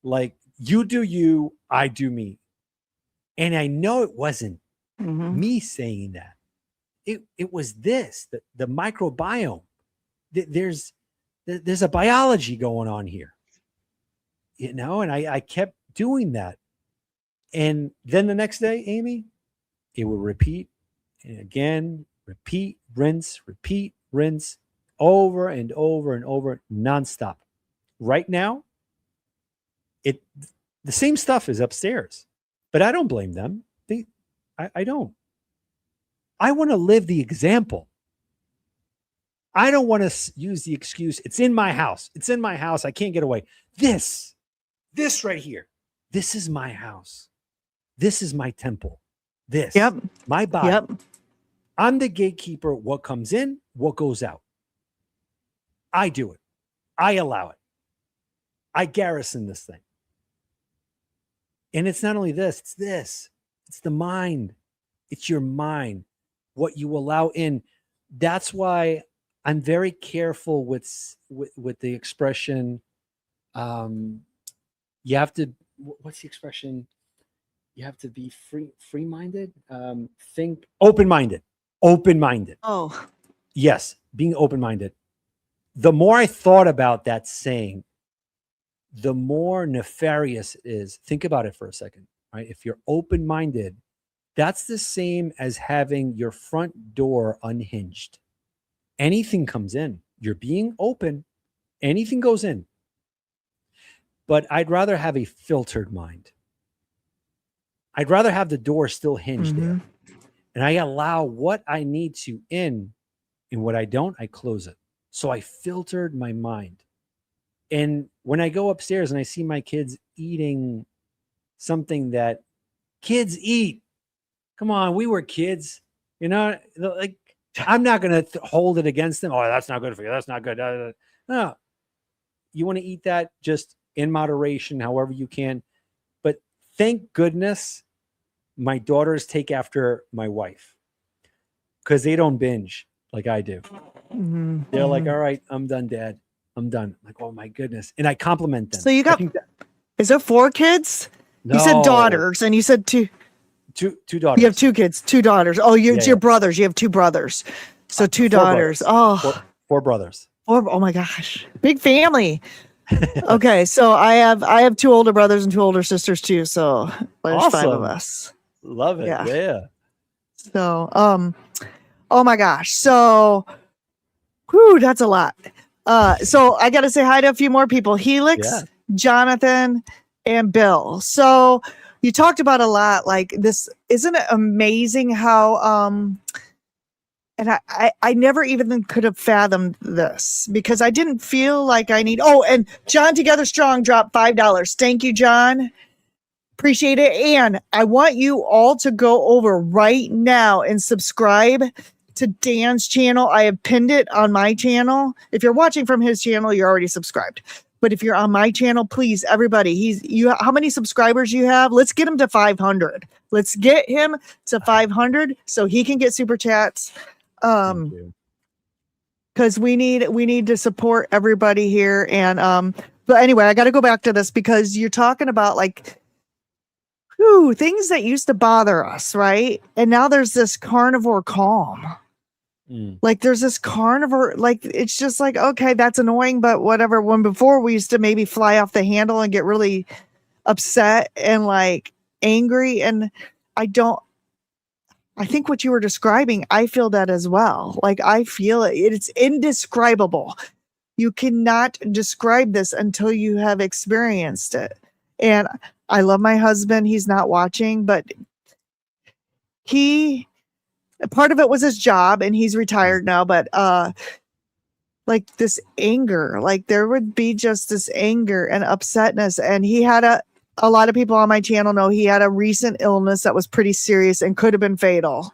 Like, you do you, I do me. And I know it wasn't me saying that. It was this, the microbiome. There's a biology going on here, and I kept doing that. And then the next day, Amy, it would repeat and again, repeat, rinse, over and over and over, nonstop. Right now, the same stuff is upstairs, but I don't blame them. I don't. I want to live the example. I don't want to use the excuse, it's in my house. I can't get away. This right here, this is my house. This is my temple. My body. Yep. I'm the gatekeeper. What comes in, what goes out. I do it. I allow it. I garrison this thing. And it's not only this, it's this. It's the mind. It's your mind. What you allow in. That's why I'm very careful with the expression. You have to. What's the expression? You have to be free-minded. Think open-minded. Open-minded. Oh, yes, being open-minded. The more I thought about that saying, the more nefarious it is. Think about it for a second, right? If you're open-minded, that's the same as having your front door unhinged. Anything comes in. You're being open. Anything goes in. But I'd rather have a filtered mind. I'd rather have the door still hinged there. And I allow what I need to in, and what I don't, I close it. So I filtered my mind. And when I go upstairs and I see my kids eating something that kids eat, come on, we were kids, like, I'm not going to hold it against them. Oh, that's not good for you. That's not good. No, you want to eat that just in moderation, however you can. But thank goodness my daughters take after my wife, because they don't binge like I do. They're like, all right, I'm done, Dad. I'm done. I'm like, oh my goodness. And I compliment them. So you got, is there 4 kids? No. You said daughters and you said 2. Two daughters. You have 2 kids, 2 daughters. Oh, it's your brothers. You have 2 brothers. So 2 daughters. Brothers. Four brothers. 4. Oh my gosh. Big family. Okay. So I have 2 older brothers and 2 older sisters too. So there's 5 of us. Love it. Yeah. So, oh my gosh. So, that's a lot. So I got to say hi to a few more people. Helix, Jonathan, and Bill. So you talked about a lot like this. Isn't it amazing how, and I never even could have fathomed this, because I didn't feel like I need, and John Together Strong dropped $5. Thank you, John. Appreciate it. And I want you all to go over right now and subscribe to Dan's channel. I have pinned it on my channel. If you're watching from his channel, you're already subscribed. But if you're on my channel, please, everybody, how many subscribers you have? Let's get him to 500. Let's get him to 500 so he can get super chats. Because we need to support everybody here. And but anyway, I got to go back to this, because you're talking about like things that used to bother us, right? And now there's this carnivore calm. Like there's this carnivore, like it's just like, okay, that's annoying, but whatever. When before we used to maybe fly off the handle and get really upset and like angry. And I think what you were describing, I feel that as well. Like I feel it. It's indescribable. You cannot describe this until you have experienced it. And I love my husband. He's not watching, but part of it was his job and he's retired now, but like this anger, like there would be just this anger and upsetness. And he had a lot of people on my channel know he had a recent illness that was pretty serious and could have been fatal.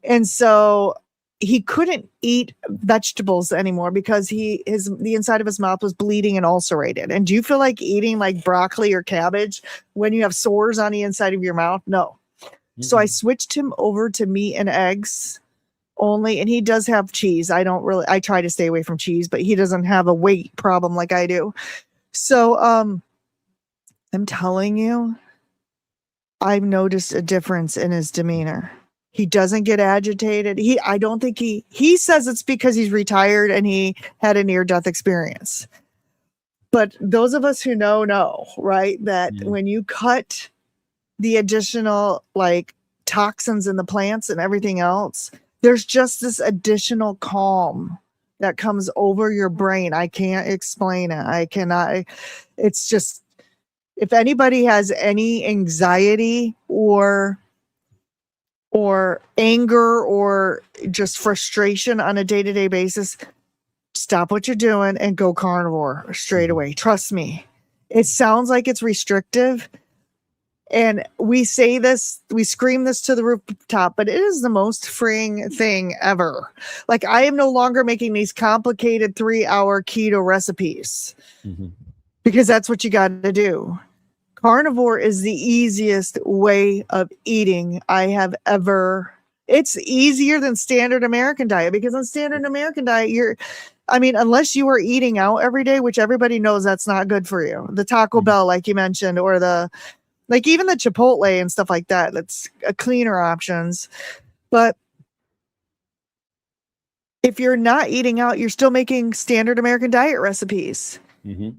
And so he couldn't eat vegetables anymore because the inside of his mouth was bleeding and ulcerated. And do you feel like eating like broccoli or cabbage when you have sores on the inside of your mouth? No. Mm-hmm. So I switched him over to meat and eggs only. And he does have cheese. I try to stay away from cheese, but he doesn't have a weight problem like I do. So I'm telling you, I've noticed a difference in his demeanor. He doesn't get agitated. I don't think he says it's because he's retired and he had a near-death experience. But those of us who know, right? That when you cut the additional like toxins in the plants and everything else, there's just this additional calm that comes over your brain. I can't explain it. I cannot. It's just, if anybody has any anxiety or anger or just frustration on a day-to-day basis, stop what you're doing and go carnivore straight away. Trust me. It sounds like it's restrictive. And we say this, we scream this to the rooftop, but it is the most freeing thing ever. Like, I am no longer making these complicated 3-hour keto recipes because that's what you got to do. Carnivore is the easiest way of eating I have ever. It's easier than standard American diet, because on standard American diet, unless you are eating out every day, which everybody knows that's not good for you. The Taco Bell, like you mentioned, or even the Chipotle and stuff like that. That's a cleaner options. But if you're not eating out, you're still making standard American diet recipes.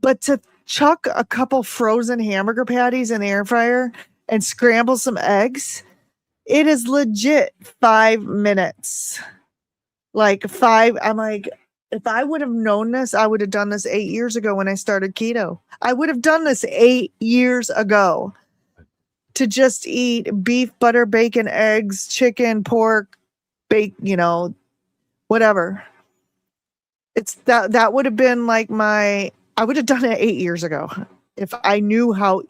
But to chuck a couple frozen hamburger patties in the air fryer and scramble some eggs, it is legit 5 minutes. Like 5. I'm like, if I would have known this, I would have done this 8 years ago when I started keto. I would have done this 8 years ago, to just eat beef, butter, bacon, eggs, chicken, pork, whatever. It's that would have been like I would have done it 8 years ago if I knew how.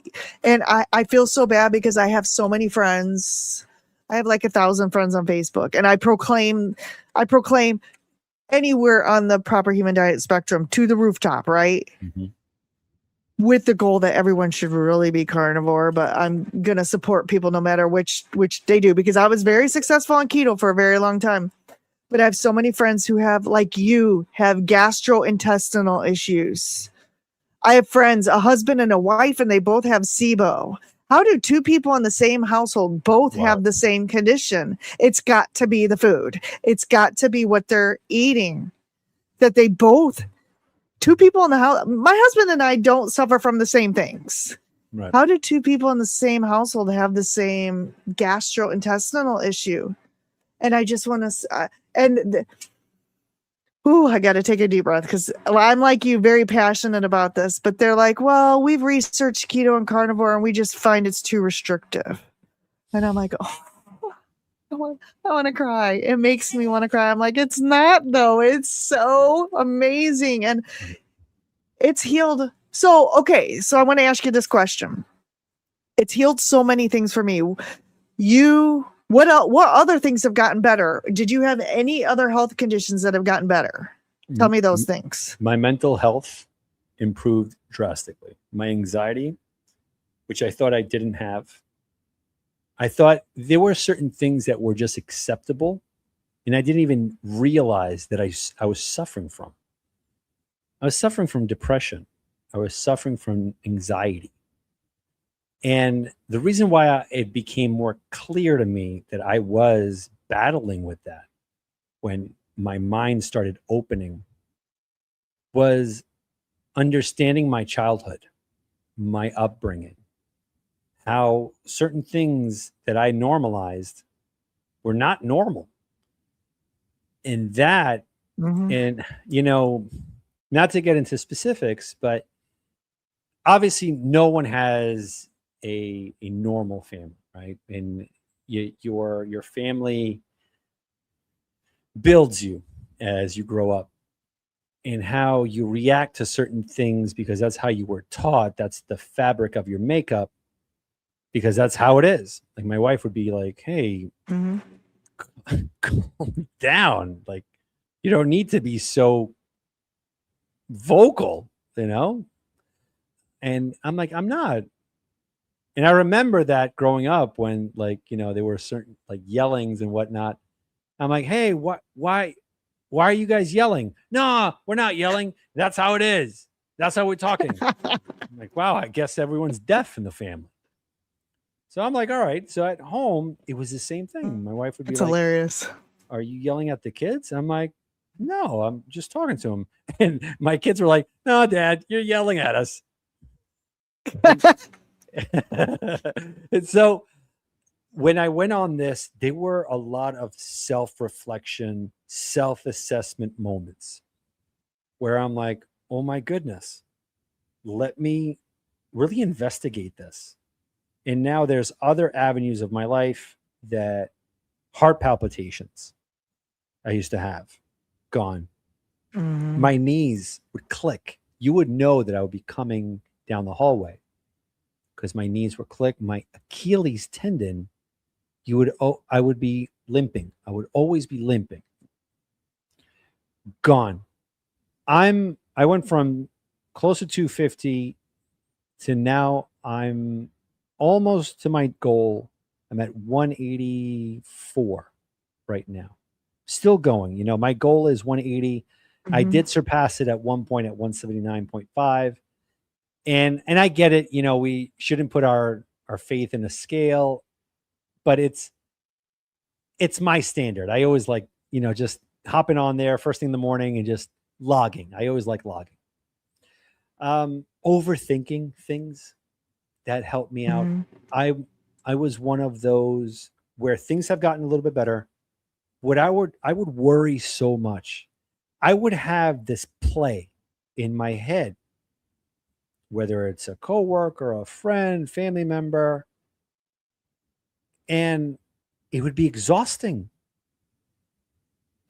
And I feel so bad because I have so many friends. I have like 1,000 friends on Facebook, and I proclaim anywhere on the proper human diet spectrum to the rooftop, right? With the goal that everyone should really be carnivore, but I'm going to support people no matter which they do, because I was very successful on keto for a very long time. But I have so many friends who have, like you, have gastrointestinal issues. I have friends, a husband and a wife, and they both have SIBO. How do two people in the same household both have the same condition? It's got to be the food. It's got to be what they're eating. That they both, two people in the house, my husband and I don't suffer from the same things. Right. How do two people in the same household have the same gastrointestinal issue? And I just want to, I got to take a deep breath, because I'm like you, very passionate about this, but they're like, well, we've researched keto and carnivore and we just find it's too restrictive. And I'm like, I want to cry. It makes me want to cry. I'm like, it's not though. It's so amazing. And it's healed. So I want to ask you this question. It's healed so many things for me. What other things have gotten better? Did you have any other health conditions that have gotten better? Tell me those things. My mental health improved drastically. My anxiety, which I thought I didn't have. I thought there were certain things that were just acceptable, and I didn't even realize that I was suffering from. I was suffering from depression. I was suffering from anxiety. And the reason why it became more clear to me that I was battling with that when my mind started opening was understanding my childhood, my upbringing, how certain things that I normalized were not normal. And that, and not to get into specifics, but obviously no one has a normal family, right? And your family builds you as you grow up, and how you react to certain things because that's how you were taught. That's the fabric of your makeup, because that's how it is. Like my wife would be like, hey, Mm-hmm. calm down. Like, you don't need to be so vocal, you know? And I'm like, I'm not. And I remember that growing up when, like, you know, there were certain like yellings and whatnot. I'm like, hey, why are you guys yelling? No, we're not yelling. That's how it is. That's how we're talking. I'm like, wow, I guess everyone's deaf in the family. So I'm like, all right. So at home, it was the same thing. My wife would be It's like, hilarious. are you yelling at the kids? I'm like, no, I'm just talking to them. And my kids were like, no, Dad, you're yelling at us. And so when I went on this, there were a lot of self-reflection, self-assessment moments where I'm like, oh my goodness, let me really investigate this. And now there's other avenues of my life that heart palpitations I used to have gone. Mhm. My knees would click. You would know that I would be coming down the hallway because my knees were click. My Achilles tendon, I would be limping. I would always be limping. Gone. I went from close to 250 to now I'm almost to my goal. I'm at 184 right now. Still going. You know, my goal is 180. I Mhm. did surpass it at one point at 179.5. And I get it, you know, we shouldn't put our faith in a scale, but it's my standard. I always like, you know, just hopping on there first thing in the morning and just logging. I always like logging. Overthinking things that helped me out. Mhm. I was one of those where things have gotten a little bit better. I would worry so much. I would have this play in my head, whether it's a coworker, a friend, family member, and it would be exhausting.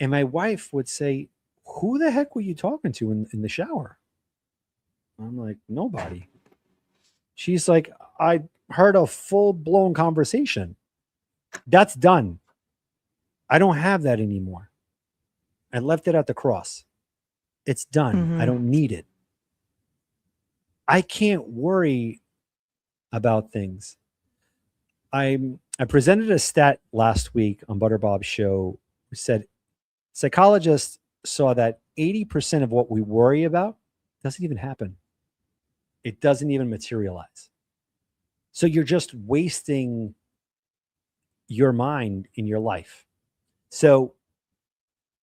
And my wife would say, who the heck were you talking to in the shower? I'm like, nobody. She's like, I heard a full-blown conversation. That's done. I don't have that anymore. I left it at the cross. It's done. I Mhm. don't need it. I can't worry about things. I presented a stat last week on Butter Bob's show. Who said psychologists saw that 80% of what we worry about doesn't even happen. It doesn't even materialize. So you're just wasting your mind in your life. So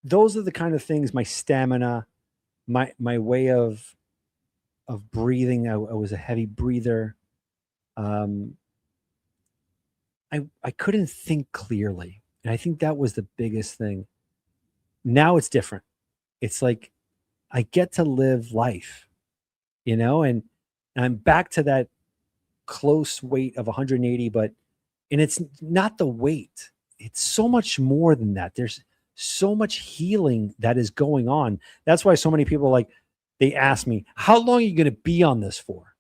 those are the kind of things, my stamina, my way of breathing. I was a heavy breather. I couldn't think clearly. And I think that was the biggest thing. Now it's different. It's like I get to live life, you know, and I'm back to that close weight of 180, and it's not the weight. It's so much more than that. There's so much healing that is going on. That's why so many people they ask me, how long are you going to be on this for?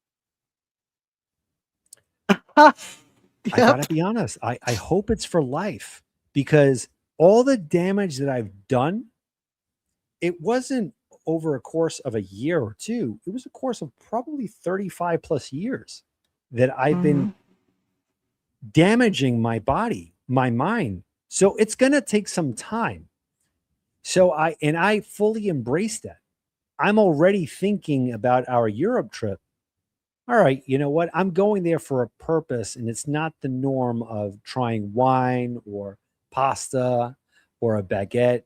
I gotta Yep. be honest. I hope it's for life, because all the damage that I've done, it wasn't over a course of a year or two. It was a course of probably 35 plus years that I've been damaging my body, my mind. So it's going to take some time. So I fully embrace that. I'm already thinking about our Europe trip. All right, you know what? I'm going there for a purpose, and it's not the norm of trying wine or pasta or a baguette.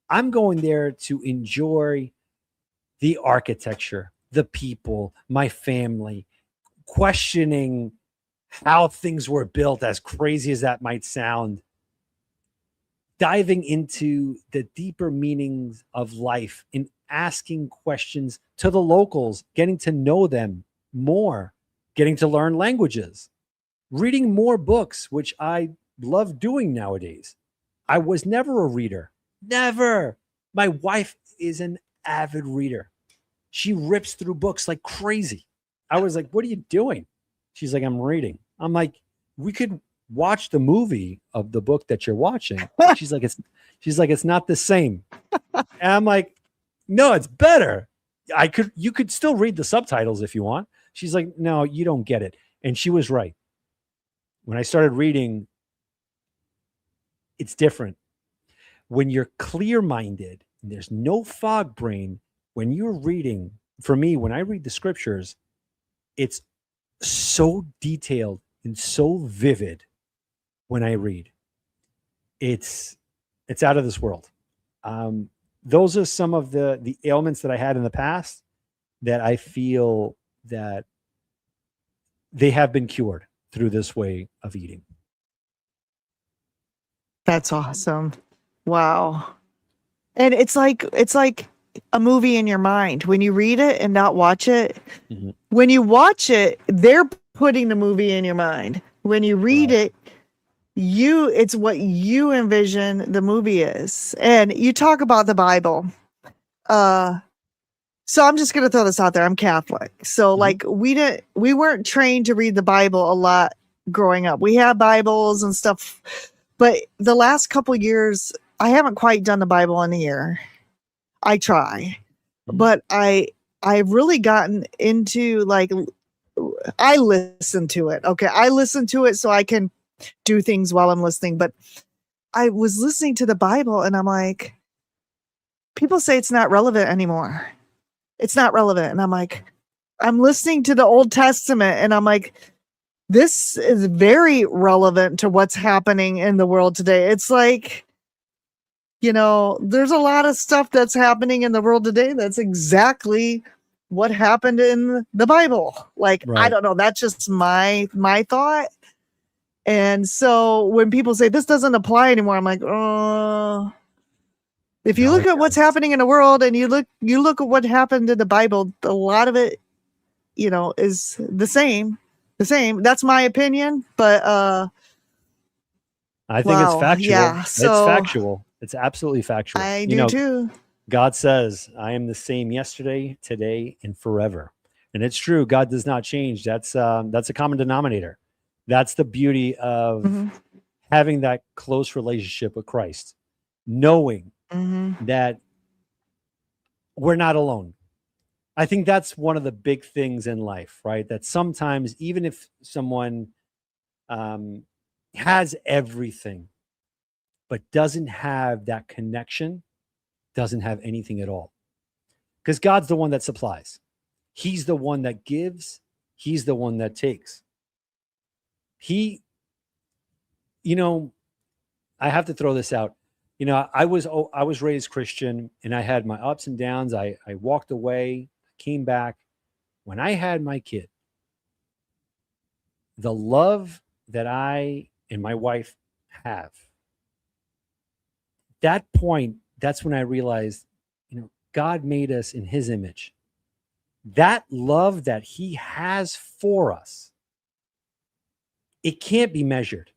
I'm going there to enjoy the architecture, the people, my family, questioning how things were built, as crazy as that might sound, diving into the deeper meanings of life and asking questions to the locals, getting to know them more, getting to learn languages, reading more books, which I love doing nowadays. I was never a reader. Never. My wife is an avid reader. She rips through books like crazy. I was like, what are you doing? She's like, I'm reading. I'm like, we could watch the movie of the book that you're watching. She's like, it's not the same. And I'm like, no, it's better. You could still read the subtitles if you want. She's like, no, you don't get it. And she was right. When I started reading, it's different. When you're clear-minded and there's no fog brain, when you're reading, for me, when I read the scriptures, it's so detailed and so vivid when I read. It's out of this world. Those are some of the ailments that I had in the past that I feel that they have been cured through this way of eating. That's awesome. Wow. And it's like a movie in your mind when you read it and not watch it. Mhm. When you watch it, they're putting the movie in your mind. When you read it, it's what you envision the movie is. And you talk about the Bible. So I'm just going to throw this out there. I'm Catholic. So like we weren't trained to read the Bible a lot growing up. We had Bibles and stuff, but the last couple years, I haven't quite done the Bible in a year. I try, but I've really gotten into like, I listen to it. Okay. I listen to it so I can do things while I'm listening. But I was listening to the Bible and I'm like, people say it's not relevant anymore. It's not relevant. And I'm like, I'm listening to the Old Testament and I'm like, this is very relevant to what's happening in the world today. It's like, there's a lot of stuff that's happening in the world today that's exactly what happened in the Bible. Like, I don't know. That's just my thought. And so when people say this doesn't apply anymore, I'm like, oh, if you look at what's happening in the world and you look at what happened in the Bible, a lot of it, is the same. That's my opinion, but I think it's factual. Yeah, it's factual. It's absolutely factual. I do too. God says, I am the same yesterday, today, and forever. And it's true. God does not change. That's a common denominator. That's the beauty of having that close relationship with Christ, knowing that we're not alone. I think that's one of the big things in life, right? That sometimes, even if someone has everything, but doesn't have that connection, doesn't have anything at all. Because God's the one that supplies. He's the one that gives. He's the one that takes. I have to throw this out. I was raised Christian and I had my ups and downs. I walked away, came back. When I had my kid, the love that I and my wife have, that point, that's when I realized, God made us in his image. That love that he has for us, it can't be measured.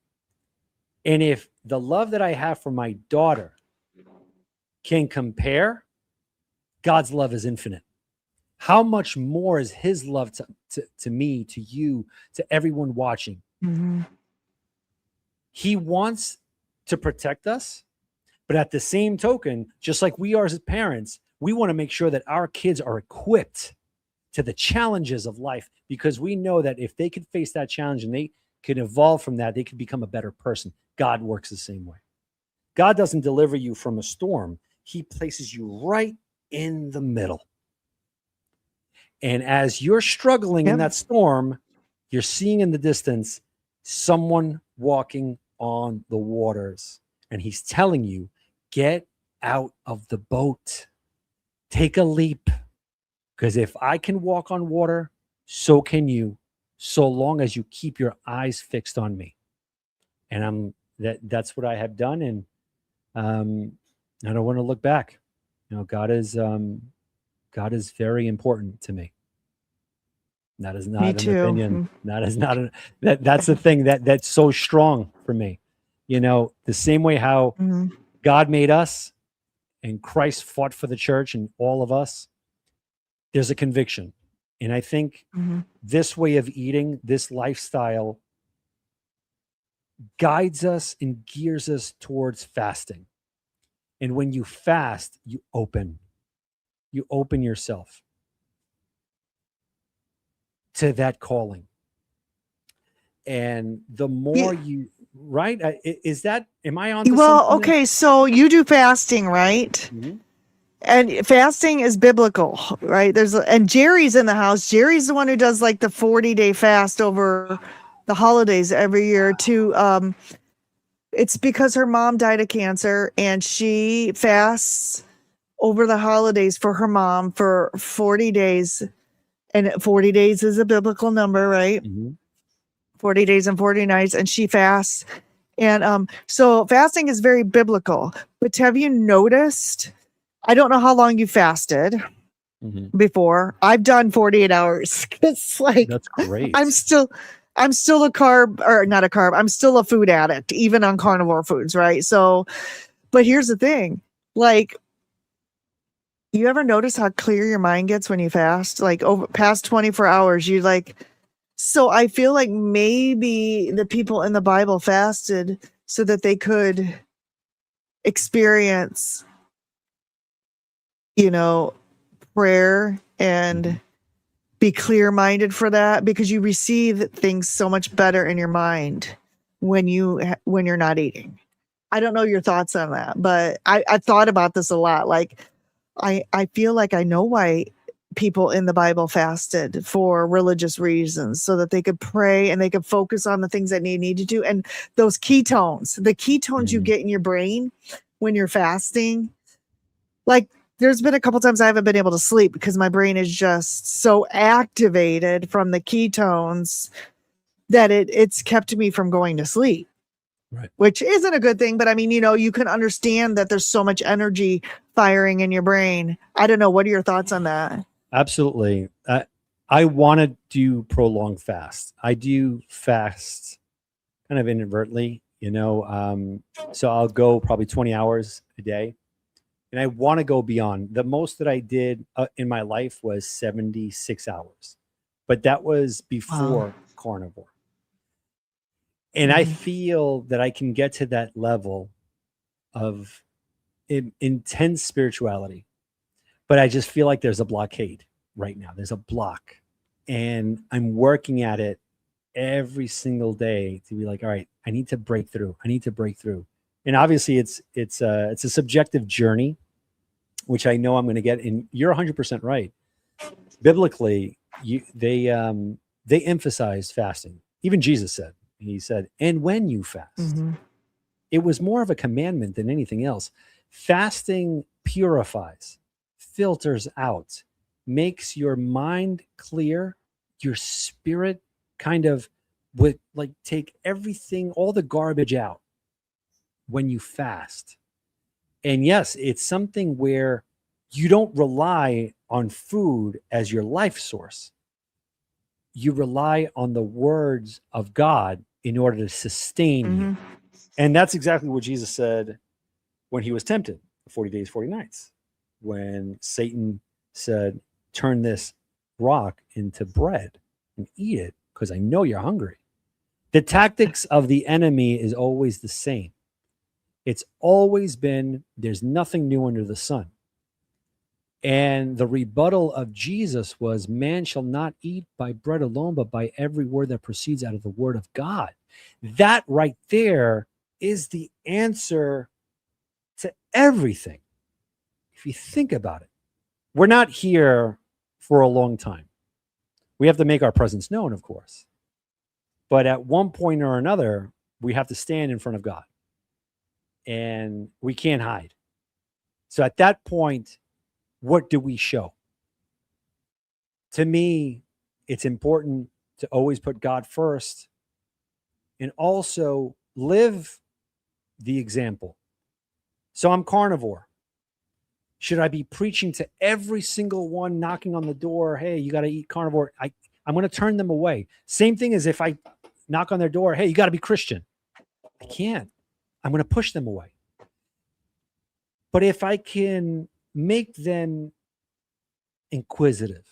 And if the love that I have for my daughter can compare, God's love is infinite. How much more is his love to me, to you, to everyone watching? He wants to protect us, but at the same token, just like we are as parents, we want to make sure that our kids are equipped to the challenges of life, because we know that if they could face that challenge and they can evolve from that, they could become a better person. God works the same way. God doesn't deliver you from a storm. He places you right in the middle. And as you're struggling in that storm, you're seeing in the distance someone walking on the waters. And he's telling you, get out of the boat. Take a leap. Because if I can walk on water, so can you, so long as you keep your eyes fixed on me. And that's what I have done. And I don't want to look back. God is God is very important to me. That is Me not an too. opinion. That is not that's the thing that's so strong for me. You know, the same way how Mhm. God made us and Christ fought for the church and all of us, there's a conviction. And I think Mhm. this way of eating, this lifestyle guides us and gears us towards fasting. And when you fast, you open yourself to that calling. And the more Yeah. you, right? Is that, am I onto Well, something there? okay, so you do fasting, right? Mhm. And fasting is biblical, right? And Jerry's in the house. Jerry's the one who does like the 40-day fast over the holidays every year to it's because her mom died of cancer and she fasts over the holidays for her mom for 40 days. And 40 days is a biblical number, right? Mhm. 40 days and 40 nights, and she fasts. And so fasting is very biblical. But have you noticed? I don't know how long you fasted Mhm. before. I've done 48 hours. It's like That's great. I'm still a carb, or not a carb. I'm still a food addict, even on carnivore foods, right? So, but here's the thing. Like, you ever notice how clear your mind gets when you fast? Like over past 24 hours, you like, so I feel like maybe the people in the Bible fasted so that they could experience, you know, prayer and Mhm. be clear minded for that, because you receive things so much better in your mind when you're not eating. I don't know your thoughts on that, but I've thought about this a lot. Like I feel like I know why people in the Bible fasted for religious reasons, so that they could pray and they could focus on the things that they need to do. And those ketones, the ketones you Mhm. get in your brain when you're fasting, like there's been a couple times I haven't been able to sleep because my brain is just so activated from the ketones that it's kept me from going to sleep, Right. which isn't a good thing. But I mean, you can understand that there's so much energy firing in your brain. I don't know. What are your thoughts on that? Absolutely. I want to do prolonged fast. I do fast kind of inadvertently, so I'll go probably 20 hours a day. And I want to go beyond. The most that I did in my life was 76 hours, but that was Wow. before carnivore. And I Mhm. feel that I can get to that level of intense spirituality, but I just feel like there's a blockade right now. There's a block, and I'm working at it every single day to be like, all right, I need to break through. I need to break through. And obviously, it's a subjective journey, which I know I'm going to get. And you're 100% right. Biblically, they emphasize fasting. Even Jesus said, he said, and when you fast, Mhm. it was more of a commandment than anything else. Fasting purifies, filters out, makes your mind clear, your spirit kind of would like take everything, all the garbage out when you fast. And yes, it's something where you don't rely on food as your life source. You rely on the words of God in order to sustain you. Mhm. And that's exactly what Jesus said when he was tempted, 40 days, 40 nights, when Satan said, turn this rock into bread and eat it because I know you're hungry. The tactics of the enemy is always the same. It's always been, there's nothing new under the sun. And the rebuttal of Jesus was, man shall not eat by bread alone, but by every word that proceeds out of the word of God. That right there is the answer to everything. If you think about it, we're not here for a long time. We have to make our presence known, of course. But at one point or another, we have to stand in front of God and we can't hide. So at that point, what do we show? To me, it's important to always put God first and also live the example. So I'm carnivore. Should I be preaching to every single one knocking on the door? Hey, you got to eat carnivore. I'm going to turn them away. Same thing as if I knock on their door. Hey, you got to be Christian. I can't. I'm going to push them away. But if I can make them inquisitive,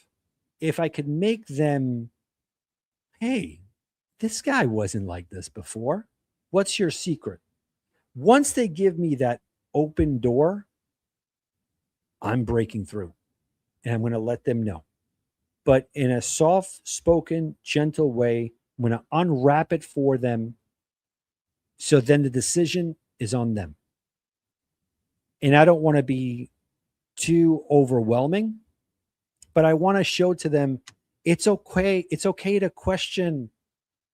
if I could make them, hey, this guy wasn't like this before. What's your secret? Once they give me that open door, I'm breaking through and I'm going to let them know. But in a soft spoken, gentle way, I'm going to unwrap it for them. So then the decision is on them. And I don't want to be too overwhelming, but I want to show to them it's okay. It's okay to question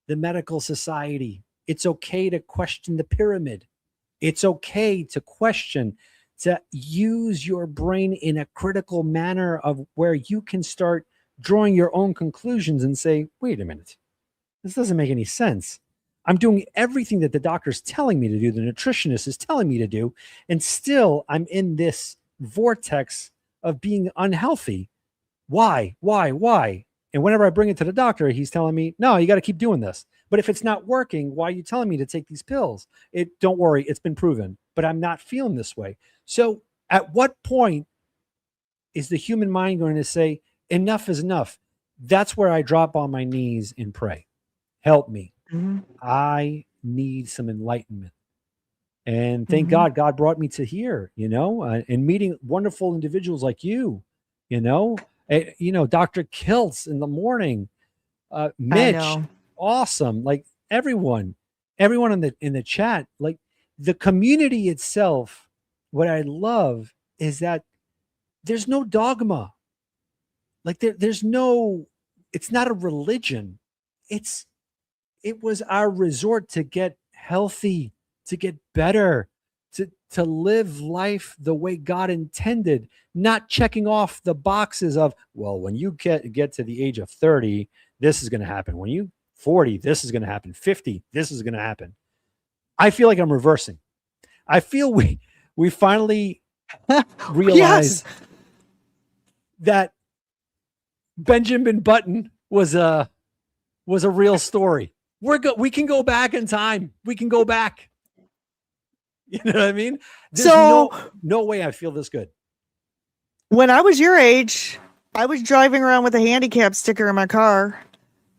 the medical society. It's okay to question the pyramid. It's okay to question, to use your brain in a critical manner of where you can start drawing your own conclusions and say, wait a minute, this doesn't make any sense. I'm doing everything that the doctor's telling me to do, the nutritionist is telling me to do, and still I'm in this vortex of being unhealthy. Why? And whenever I bring it to the doctor, he's telling me, no, you got to keep doing this. But if it's not working, why are you telling me to take these pills? Don't worry, it's been proven, but I'm not feeling this way. So at what point is the human mind going to say, enough is enough? That's where I drop on my knees and pray. Help me. Mm-hmm. I need some enlightenment. And thank God brought me to here, and meeting wonderful individuals like you, Dr. Kiltz in the morning, Mitch, awesome. Like everyone in the chat, like the community itself. What I love is that there's no dogma. Like there's no, it's not a religion. It was our resort to get healthy, to get better, to live life the way God intended, not checking off the boxes of, well, when you get to the age of 30, this is going to happen. When you 40, this is going to happen. 50, this is going to happen. I feel like I'm reversing. I feel we finally realized that Benjamin Button was a real story. We can go back in time. We can go back. You know what I mean? There's no way I feel this good. When I was your age, I was driving around with a handicap sticker in my car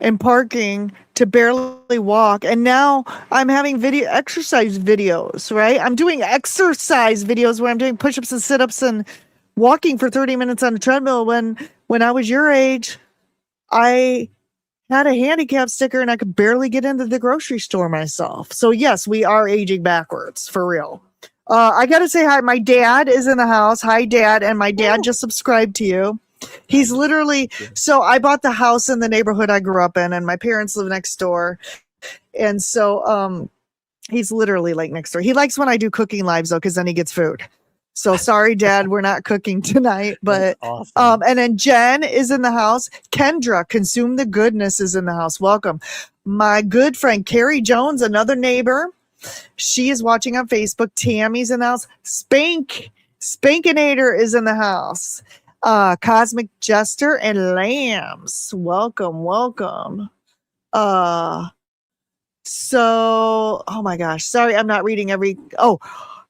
and parking to barely walk. And now I'm having exercise videos, right? I'm doing exercise videos where I'm doing push-ups and sit-ups and walking for 30 minutes on a treadmill. When I was your age, I had a handicap sticker and I could barely get into the grocery store myself. So yes, we are aging backwards for real. I got to say hi. My dad is in the house. Hi, Dad. And my dad just subscribed to you. He's literally, so I bought the house in the neighborhood I grew up in and my parents live next door. And so he's literally like next door. He likes when I do cooking lives though, because then he gets food. So sorry, Dad, we're not cooking tonight, but awesome. And then Jen is in the house. Kendra, Consume the Goodness, is in the house. Welcome. My good friend Carrie Jones, another neighbor. She is watching on Facebook. Tammy's in the house. Spankinator is in the house. Cosmic Jester and Lambs. Welcome. So, oh my gosh, sorry, I'm not reading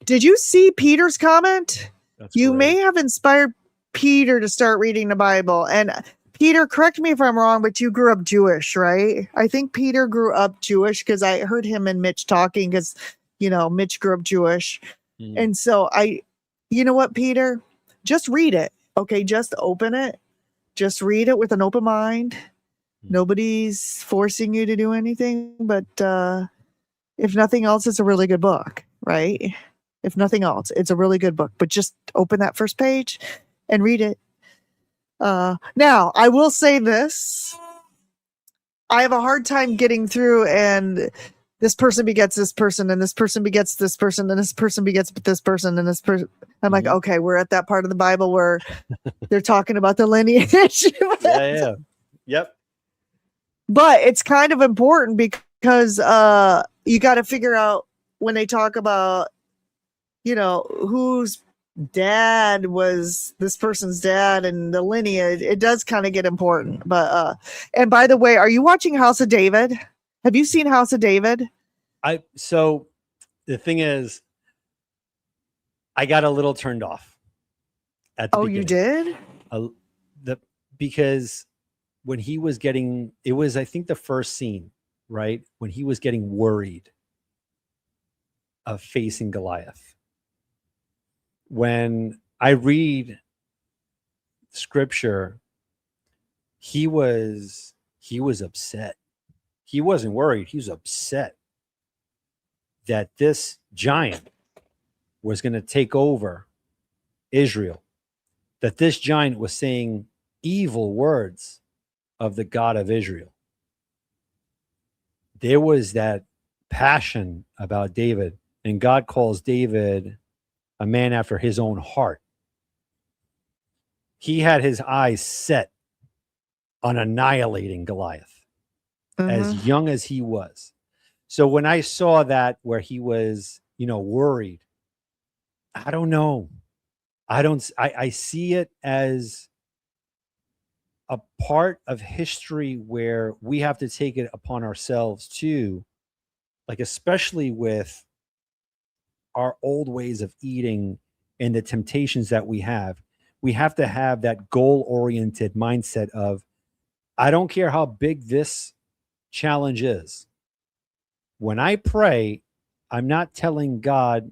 did you see Peter's comment? That's you great. May have inspired Peter to start reading the Bible. And Peter, correct me if I'm wrong, but you grew up Jewish, right? I think Peter grew up Jewish because I heard him and Mitch talking because, Mitch grew up Jewish. And so you know what, Peter? Just read it. Okay, just open it. Just read it with an open mind. Nobody's forcing you to do anything, but if nothing else, it's a really good book, right? If nothing else, it's a really good book, but just open that first page and read it. Now, I will say this. I have a hard time getting through and this person begets this person and this person begets this person and this person begets this person and this person. I'm like, okay, we're at that part of the Bible where they're talking about the lineage. Yeah. Yep. But it's kind of important because you got to figure out when they talk about, who's dad was this person's dad and the lineage, it does kind of get important. But and by the way, are you watching House of David? Have you seen House of David? So the thing is, I got a little turned off at the beginning. You did? Because when he was getting, it was, I think, the first scene, right? When he was getting worried of facing Goliath. When I read scripture, he was upset. He wasn't worried. He was upset that this giant was going to take over Israel, that this giant was saying evil words of the God of Israel. There was that passion about David, and God calls David a man after his own heart. He had his eyes set on annihilating Goliath as young as he was. So when I saw that, where he was, worried, I don't know. I see it as a part of history where we have to take it upon ourselves too, like especially with our old ways of eating and the temptations that we have to have that goal-oriented mindset of, I don't care how big this challenge is. When I pray, I'm not telling God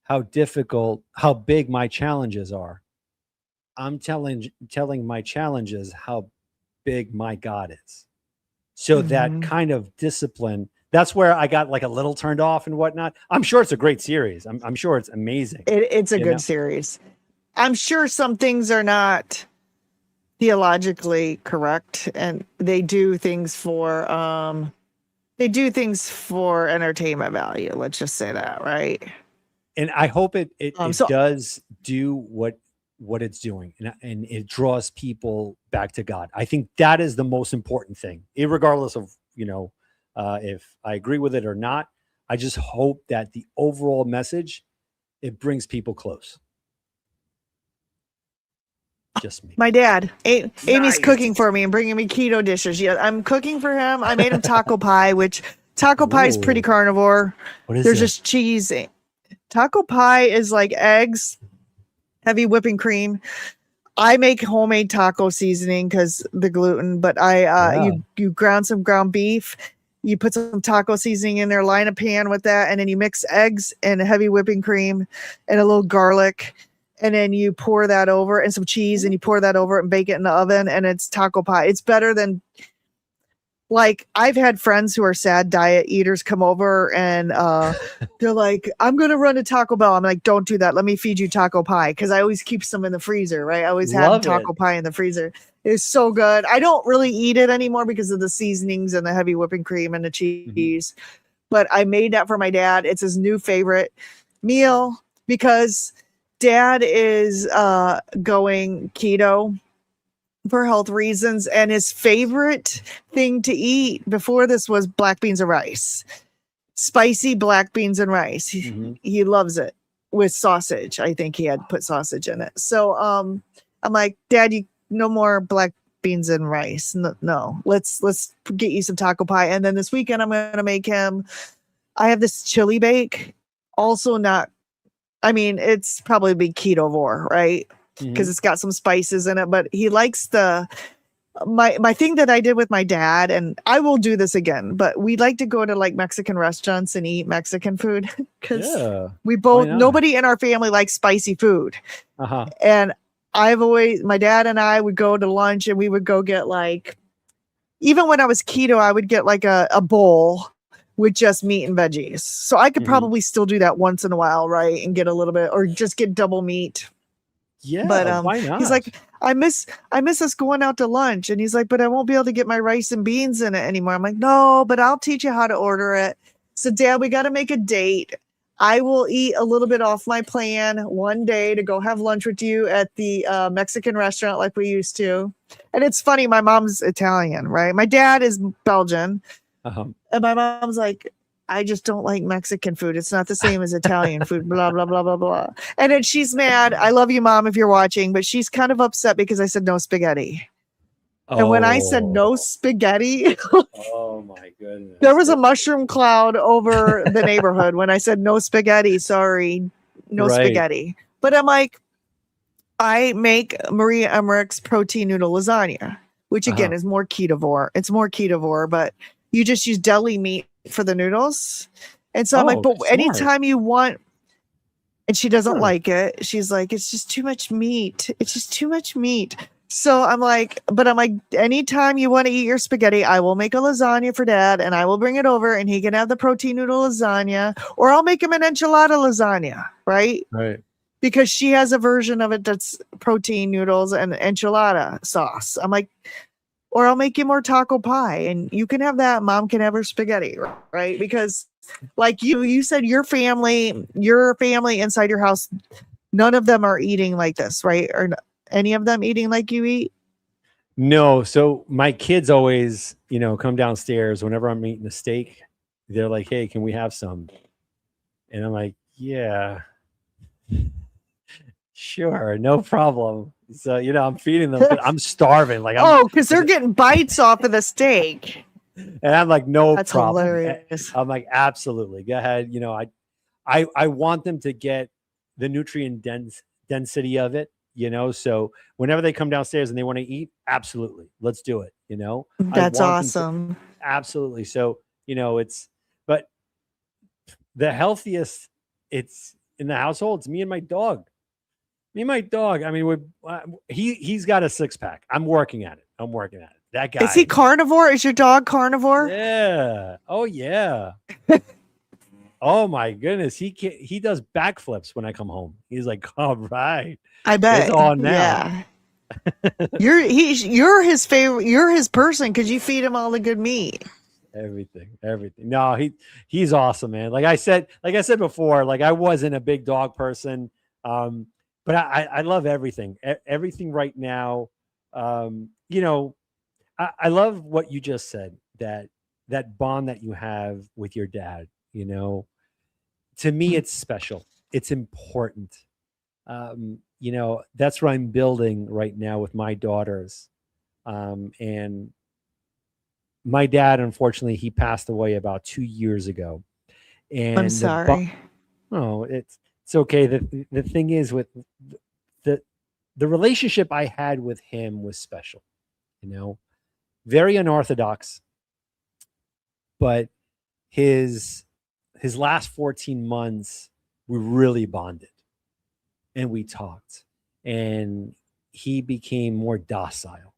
how big my challenges are. I'm telling my challenges how big my God is. So that kind of discipline, that's where I got like a little turned off and whatnot. I'm sure it's a great series. I'm sure it's amazing. It's a good series. I'm sure some things are not theologically correct, and they do things for entertainment value. Let's just say that, right? And I hope it does do what it's doing, and it draws people back to God. I think that is the most important thing, regardless of if I agree with it or not. I just hope that the overall message, it brings people close. Just me. My dad, Amy's cooking for me and bringing me keto dishes. Yeah, I'm cooking for him. I made him taco pie, which taco pie is pretty carnivore. What is There's it? just cheese. Taco pie is like eggs, heavy whipping cream. I make homemade taco seasoning because the gluten, but you ground some ground beef, you put some taco seasoning in there, line a pan with that, and then you mix eggs and heavy whipping cream and a little garlic, and then you pour that over and some cheese, and you pour that over and bake it in the oven, and it's taco pie. It's better than, like, I've had friends who are sad diet eaters come over and they're like, I'm going to run to Taco Bell. I'm like, don't do that. Let me feed you taco pie. Cause I always keep some in the freezer, right? I always have taco pie in the freezer. It's so good. I don't really eat it anymore because of the seasonings and the heavy whipping cream and the cheese, but I made that for my dad. It's his new favorite meal because dad is going keto for health reasons, and his favorite thing to eat before this was black beans and rice, spicy black beans and rice. He loves it with sausage. I think he had put sausage in it. So I'm like, Dad, no more black beans and rice. No, let's get you some taco pie. And then this weekend I'm going to make him, I have this chili bake, also not, I mean, it's probably be ketovore, right? Because it's got some spices in it, but he likes my thing that I did with my dad, and I will do this again, but we like to go to like Mexican restaurants and eat Mexican food because we both, nobody in our family likes spicy food. And my dad and I would go to lunch and we would go get like, even when I was keto, I would get like a bowl with just meat and veggies. So I could probably still do that once in a while, right? And get a little bit, or just get double meat. Yeah, but why not? He's like, I miss us going out to lunch, and he's like, but I won't be able to get my rice and beans in it anymore. I'm like, no, but I'll teach you how to order it. So, Dad, we got to make a date. I will eat a little bit off my plan one day to go have lunch with you at the Mexican restaurant like we used to. And it's funny, my mom's Italian, right? My dad is Belgian, and my mom's like, I just don't like Mexican food. It's not the same as Italian food, blah, blah, blah, blah, blah. And then she's mad. I love you, Mom, if you're watching, but she's kind of upset because I said no spaghetti. And when I said no spaghetti, oh my goodness, there was a mushroom cloud over the neighborhood when I said no spaghetti. Sorry, no spaghetti. But I'm like, I make Maria Emmerich's protein noodle lasagna, which again is more ketovore. It's more ketovore, but you just use deli meat for the noodles. And so I'm like, but anytime you want, and she doesn't like it. She's like, it's just too much meat. It's just too much meat. So I'm like, anytime you want to eat your spaghetti, I will make a lasagna for Dad and I will bring it over and he can have the protein noodle lasagna, or I'll make him an enchilada lasagna, right? Right. Because she has a version of it that's protein noodles and enchilada sauce. I'm like, or I'll make you more taco pie and you can have that. Mom can have her spaghetti, right? Because like you said, your family inside your house, none of them are eating like this, right? Or any of them eating like you eat? No. So my kids always, come downstairs whenever I'm eating a steak. They're like, hey, can we have some? And I'm like, yeah, sure. No problem. So, I'm feeding them, but I'm starving. Like, because they're getting bites off of the steak. And I'm like, no That's problem. Hilarious. I'm like, absolutely. Go ahead. I want them to get the nutrient density of it. So whenever they come downstairs and they want to eat, absolutely, let's do it. That's awesome. Absolutely. So, but the healthiest it's in the household, it's me and my dog. I mean, he's got a 6-pack. I'm working at it. That guy. Is he carnivore? Is your dog carnivore? Yeah. Oh yeah. Oh my goodness. He does backflips when I come home. He's like, all right. I bet. It's on now. Yeah. You're his favorite. You're his person because you feed him all the good meat. Everything. No, he's awesome, man. Like I said before, like I wasn't a big dog person. But I love everything. Everything right now. I love what you just said, that bond that you have with your dad. To me, it's special. It's important. That's what I'm building right now with my daughters. And my dad, unfortunately, he passed away about 2 years ago. And I'm sorry. It's okay. The thing is, with the relationship I had with him was special, very unorthodox, but his last 14 months, we really bonded and we talked, and he became more docile.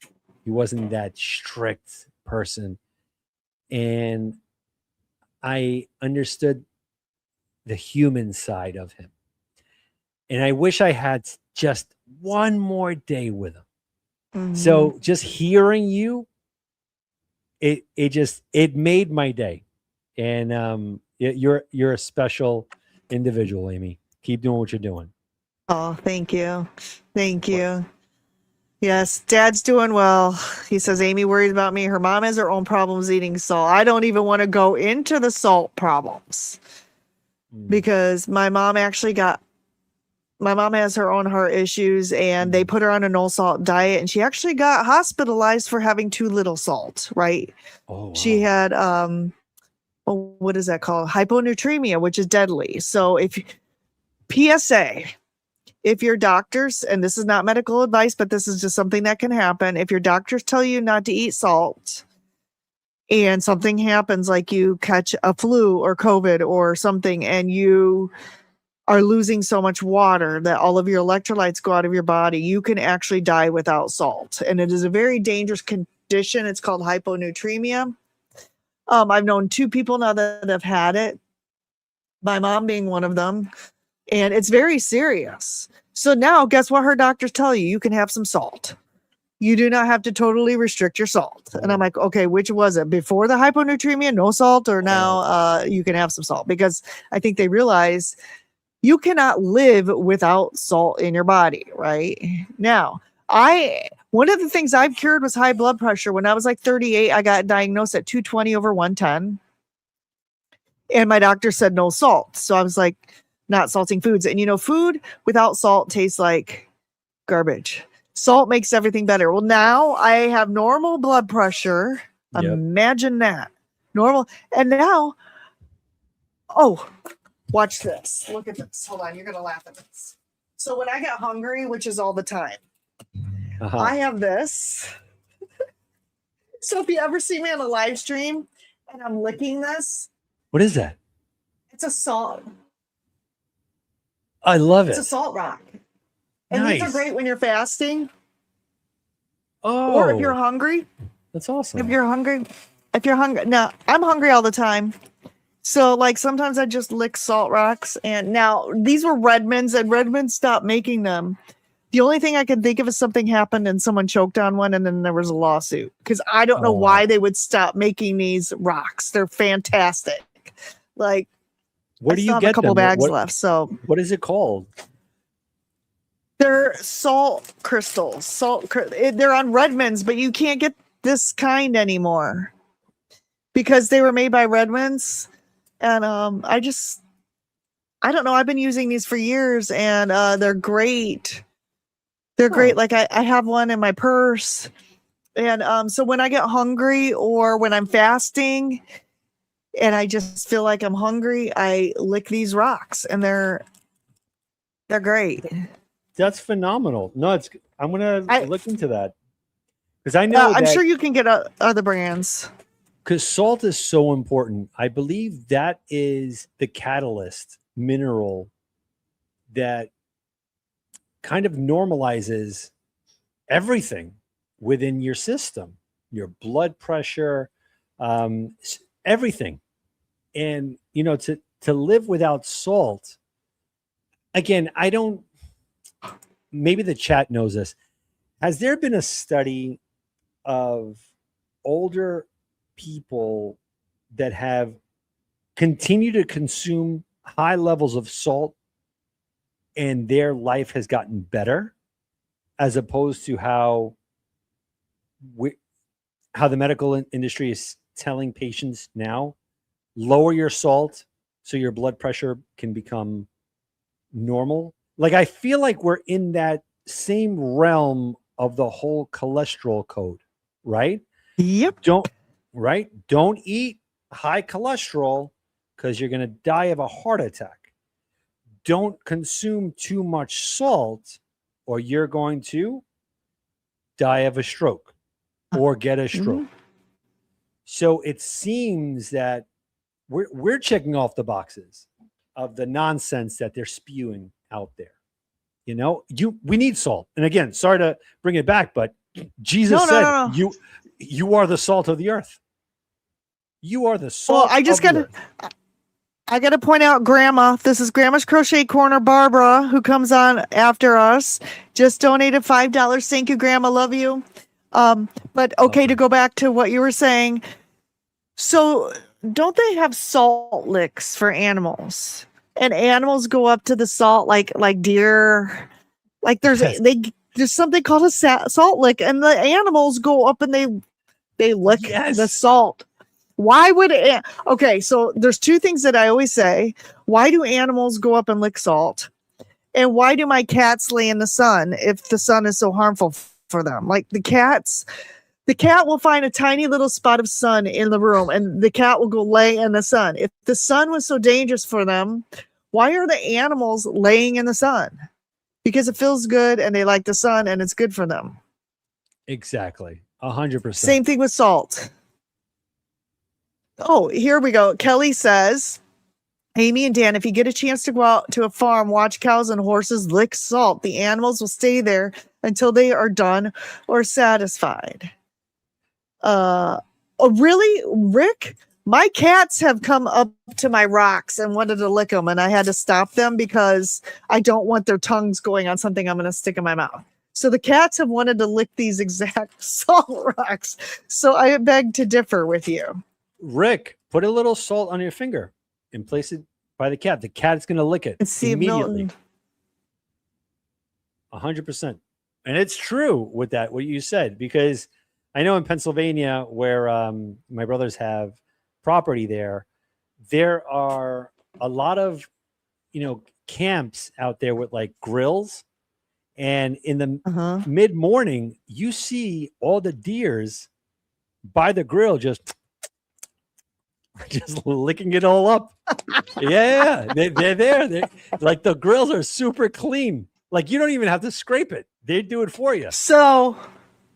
He wasn't that strict person. And I understood the human side of him. And I wish I had just one more day with him. Mm-hmm. So just hearing you, it made my day. And you're a special individual, Amy. Keep doing what you're doing. Oh, thank you. Thank you. Yes, Dad's doing well. He says Amy worries about me. Her mom has her own problems eating salt. I don't even want to go into the salt problems because my mom has her own heart issues and they put her on a no salt diet and she actually got hospitalized for having too little salt, right? Oh, wow. She had, what is that called? Hyponatremia, which is deadly. So PSA, if your doctors, and this is not medical advice, but this is just something that can happen. If your doctors tell you not to eat salt and something happens, like you catch a flu or COVID or something, and you are losing so much water that all of your electrolytes go out of your body, you can actually die without salt. And it is a very dangerous condition. It's called hyponatremia. I've known 2 people now that have had it, my mom being one of them. And it's very serious. So now guess what her doctors tell you? You can have some salt. You do not have to totally restrict your salt. And I'm like, okay, which was it? Before the hyponatremia, no salt, or now you can have some salt? Because I think they realize you cannot live without salt in your body, right? Now, one of the things I've cured was high blood pressure. When I was like 38, I got diagnosed at 220/110. And my doctor said no salt. So I was like, not salting foods. And food without salt tastes like garbage. Salt makes everything better. Well, now I have normal blood pressure. Yep. Imagine that. Normal. And now, oh, watch this. Look at this. Hold on. You're going to laugh at this. So when I get hungry, which is all the time, I have this. So if you ever see me on a live stream and I'm licking this, what is that? it's a salt. I love it. It's a salt rock. And Nice. these are great when you're fasting Oh, or if you're hungry. that's awesome. If you're hungry. Now, I'm hungry all the time. So like sometimes I just lick salt rocks. And now these were Redmond's and Redmond stopped making them. The only thing I can think of is something happened and someone choked on one and then there was a lawsuit. Because I don't know why they would stop making these rocks. They're fantastic. Like, Where do I you still have get a couple them? bags left. So What is it called? they're salt crystals. They're on Redmond's, but you can't get this kind anymore because they were made by Redmond's. And I don't know. I've been using these for years and they're great. They're great. Like I have one in my purse. And so when I get hungry or when I'm fasting and I just feel like I'm hungry, I lick these rocks and they're great. That's phenomenal. No, I'm gonna look into that because I know I'm sure you can get other brands. Because salt is so important. I believe that is the catalyst mineral that kind of normalizes everything within your system, your blood pressure, everything. And to live without salt, again, maybe the chat knows this. Has there been a study of older people that have continued to consume high levels of salt and their life has gotten better, as opposed to how the medical industry is telling patients now, lower your salt so your blood pressure can become normal? Like, I feel like we're in that same realm of the whole cholesterol code, right? Yep. Don't eat high cholesterol because you're going to die of a heart attack. Don't consume too much salt or you're going to die of a stroke or get a stroke. Mm-hmm. So it seems that we're checking off the boxes of the nonsense that they're spewing out there. We need salt. And again, sorry to bring it back, but Jesus said, no. You are the salt of the earth. You are the salt. Well, I got to point out Grandma. This is Grandma's Crochet Corner, Barbara, who comes on after us. Just donated $5. Thank you, Grandma. Love you. But okay, to go back to what you were saying. So don't they have salt licks for animals? And animals go up to the salt like deer. Like there's something called a salt lick, and the animals go up and they lick the salt. Why would it? Okay, so there's two things that I always say. Why do animals go up and lick salt? And why do my cats lay in the sun if the sun is so harmful for them? Like the cat will find a tiny little spot of sun in the room and the cat will go lay in the sun. If the sun was so dangerous for them, why are the animals laying in the sun? Because it feels good and they like the sun and it's good for them. Exactly. 100%. Same thing with salt. Oh, here we go. Kelly says, Amy and Dan, if you get a chance to go out to a farm, watch cows and horses lick salt. The animals will stay there until they are done or satisfied. Oh, really, Rick? My cats have come up to my rocks and wanted to lick them, and I had to stop them because I don't want their tongues going on something I'm going to stick in my mouth. So the cats have wanted to lick these exact salt rocks. So I beg to differ with you. Rick, put a little salt on your finger and place it by the cat. The cat is going to lick it immediately. 100%. And it's true with that, what you said, because I know in Pennsylvania where my brothers have property there, there are a lot of, camps out there with like grills. And in the mid morning, you see all the deers by the grill just licking it all up. Yeah. They're there. Like the grills are super clean. Like you don't even have to scrape it. They do it for you. So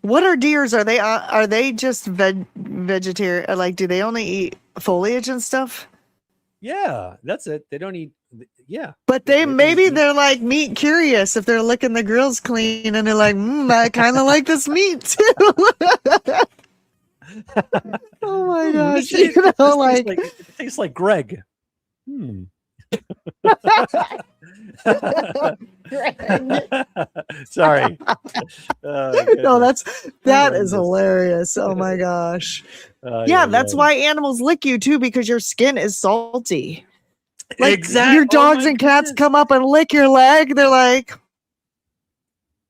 what are deers? Are they just vegetarian? Like, do they only eat foliage and stuff? Yeah, that's it. They don't eat. Yeah. But they're like meat curious if they're licking the grills clean and they're like, I kind of like this meat too. Oh my gosh. It tastes like Greg. Sorry. No, that is hilarious. Oh my gosh. That's why animals lick you too, because your skin is salty. Like exactly. Your dogs and cats come up and lick your leg. They're like,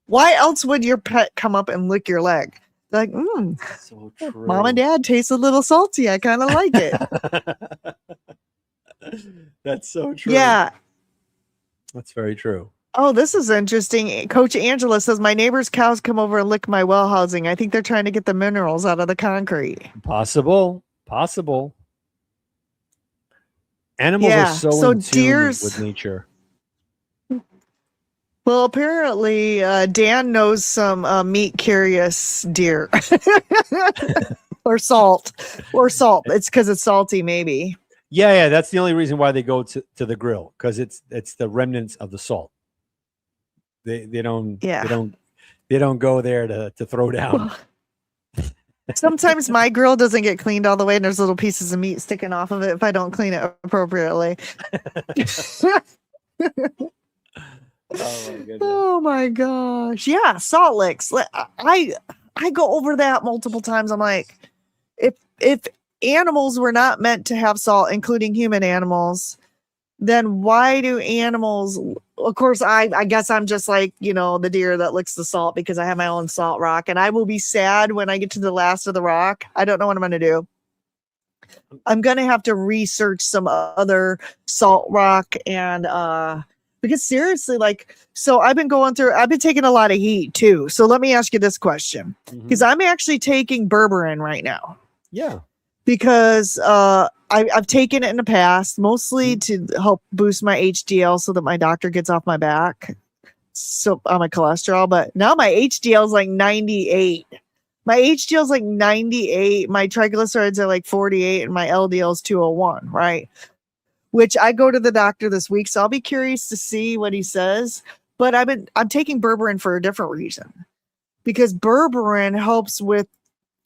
why else would your pet come up and lick your leg? They're like, so true. Mom and Dad tastes a little salty. I kind of like it. That's so true. Yeah. That's very true. Oh, this is interesting. Coach Angela says, my neighbor's cows come over and lick my well housing. I think they're trying to get the minerals out of the concrete. Possible. Animals are so in tune with nature. Well, apparently Dan knows some meat curious deer or salt. It's because it's salty, maybe. Yeah. That's the only reason why they go to the grill, because it's the remnants of the salt. They don't go there to throw down. Sometimes my grill doesn't get cleaned all the way, and there's little pieces of meat sticking off of it if I don't clean it appropriately. Oh my gosh. Yeah, salt licks. I go over that multiple times. I'm like, if animals were not meant to have salt, including human animals, then why do animals, of course, I guess I'm just like, the deer that licks the salt because I have my own salt rock, and I will be sad when I get to the last of the rock. I don't know what I'm going to do. I'm going to have to research some other salt rock and, because seriously, so I've been taking a lot of heat too. So let me ask you this question, because I'm actually taking berberine right now. Yeah. Because I've taken it in the past, mostly to help boost my HDL so that my doctor gets off my back. So on my cholesterol, but now my HDL is like 98. My HDL is like 98. My triglycerides are like 48 and my LDL is 201, right? Which I go to the doctor this week, so I'll be curious to see what he says. But I'm taking berberine for a different reason, because berberine helps with,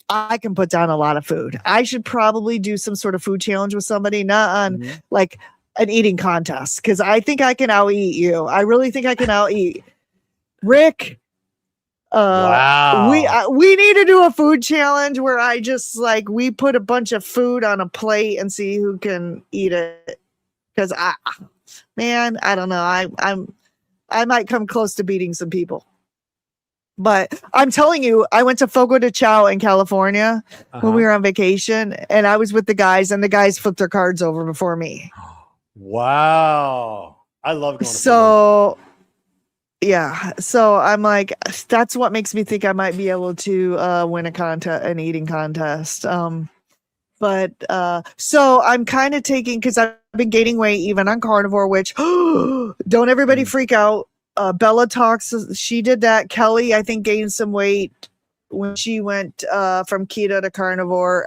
I can put down a lot of food. I should probably do some sort of food challenge with somebody, not on like an eating contest, because I think I can out-eat you. I really think I can out-eat Rick. Wow. We need to do a food challenge where I just we put a bunch of food on a plate and see who can eat it. Because I don't know. I might come close to beating some people. But I'm telling you, I went to Fogo de Chao in California when we were on vacation, and I was with the guys, and the guys flipped their cards over before me. Wow. I love going to Fogo. Yeah. So I'm like, that's what makes me think I might be able to win an eating contest. But so I'm kind of taking, because I've been gaining weight even on carnivore, which don't everybody freak out. Bella talks, she did that. Kelly, I think, gained some weight when she went from keto to carnivore.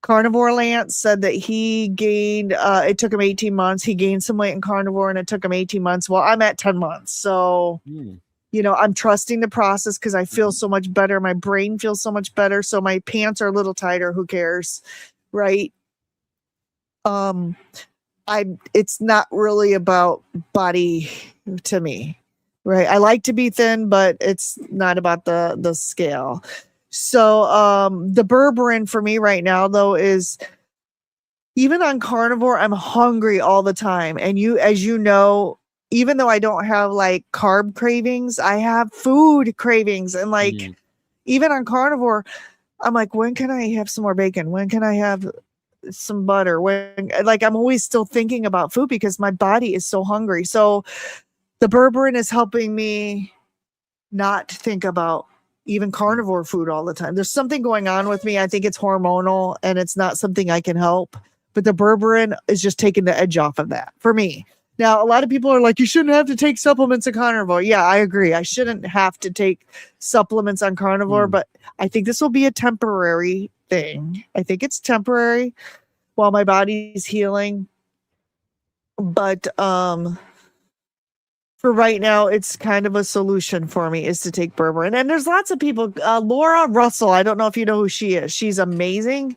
Carnivore Lance said that he gained, it took him 18 months. He gained some weight in carnivore and it took him 18 months. Well, I'm at 10 months. So, I'm trusting the process because I feel so much better. My brain feels so much better. So my pants are a little tighter. Who cares? Right. It's not really about body to me, right? I like to be thin, but it's not about the scale. So the berberine for me right now, though, is even on carnivore, I'm hungry all the time. And as you know, even though I don't have carb cravings, I have food cravings. And even on carnivore, I'm like, when can I have some more bacon? When can I have some butter. When like I'm always still thinking about food because my body is so hungry. So the berberine is helping me not think about even carnivore food all the time. There's something going on with me. I think it's hormonal and it's not something I can help. But the berberine is just taking the edge off of that for me. Now, a lot of people are like, you shouldn't have to take supplements on carnivore. Yeah, I agree. I shouldn't have to take supplements on carnivore, but I think this will be a temporary thing. I think it's temporary while my body's healing. But for right now, it's kind of a solution for me is to take berberine. And there's lots of people. Laura Russell, I don't know if you know who she is. She's amazing.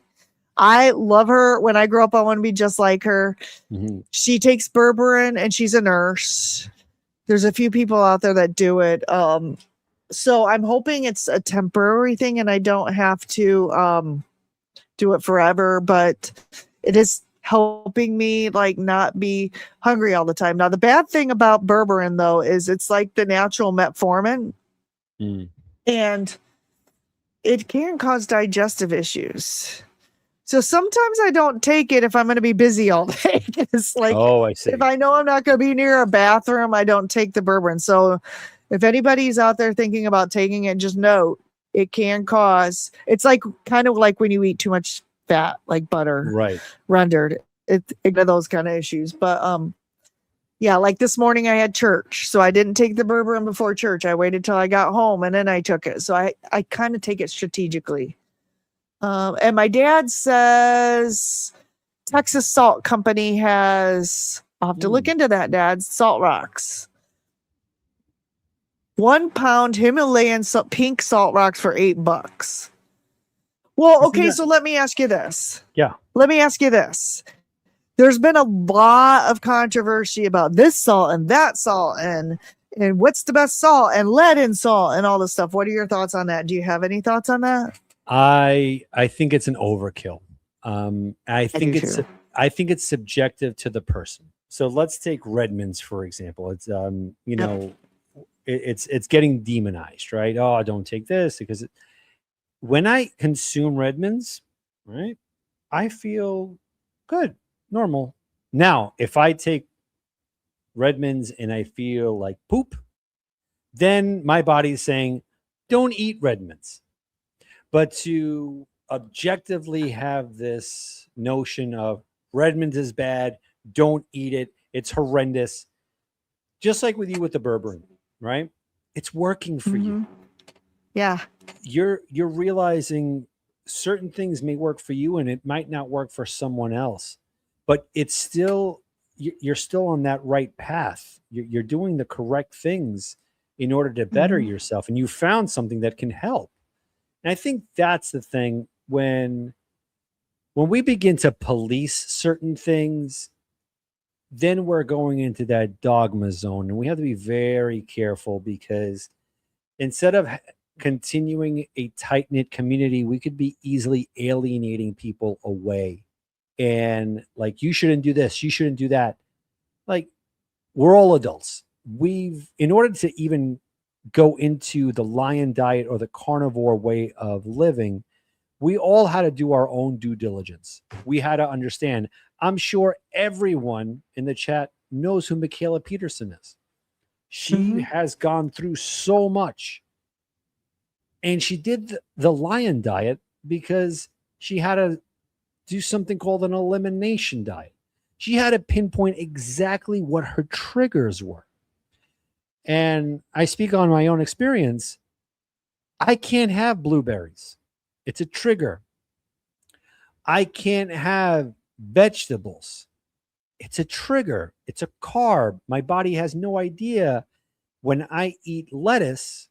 I love her. When I grow up, I want to be just like her. Mm-hmm. She takes berberine and she's a nurse. There's a few people out there that do it. So I'm hoping it's a temporary thing and I don't have to do it forever, but it is helping me like not be hungry all the time. Now, the bad thing about berberine though, is it's like the natural metformin and it can cause digestive issues. So sometimes I don't take it if I'm going to be busy all day. It's like, I see. if I know I'm not going to be near a bathroom, I don't take the berberine. So if anybody's out there thinking about taking it, just note it can cause, it's like kind of like when you eat too much fat, like butter rendered. It's one of those kind of issues. But yeah, like this morning I had church. So I didn't take the berberine before church. I waited till I got home and then I took it. So I kind of take it strategically. And my dad says Texas Salt Company has, I'll have to look into that, Dad, Salt Rocks. 1 pound Himalayan pink salt rocks for $8. Well, okay, so let me ask you this. Yeah. Let me ask you this. There's been a lot of controversy about this salt and that salt and what's the best salt and lead in salt and all this stuff. What are your thoughts on that? Do you have any thoughts on that? I think it's an overkill. I think it's subjective to the person. So let's take Redmond's for example. It's it's getting demonized, right? Oh, don't take this because when I consume Redmond's, right, I feel good, normal. Now, if I take Redmond's and I feel like poop, then my body's saying, don't eat Redmond's. But to objectively have this notion of Redmond's is bad, don't eat it, it's horrendous. Just like with you with the berberine, right? It's working for you. Yeah. You're realizing certain things may work for you and it might not work for someone else. But it's still, you're still on that right path. You're doing the correct things in order to better yourself. And you found something that can help. And I think that's the thing when we begin to police certain things, then we're going into that dogma zone. And we have to be very careful because instead of continuing a tight-knit community, we could be easily alienating people away. And like, you shouldn't do this, you shouldn't do that. Like, we're all adults. In order to even go into the lion diet or the carnivore way of living, we all had to do our own due diligence. We had to understand. I'm sure everyone in the chat knows who Michaela Peterson is. She has gone through so much. And she did the lion diet because she had to do something called an elimination diet. She had to pinpoint exactly what her triggers were. And I speak on my own experience. I can't have blueberries. It's a trigger. I can't have vegetables. It's a trigger. It's a carb. My body has no idea when I eat lettuce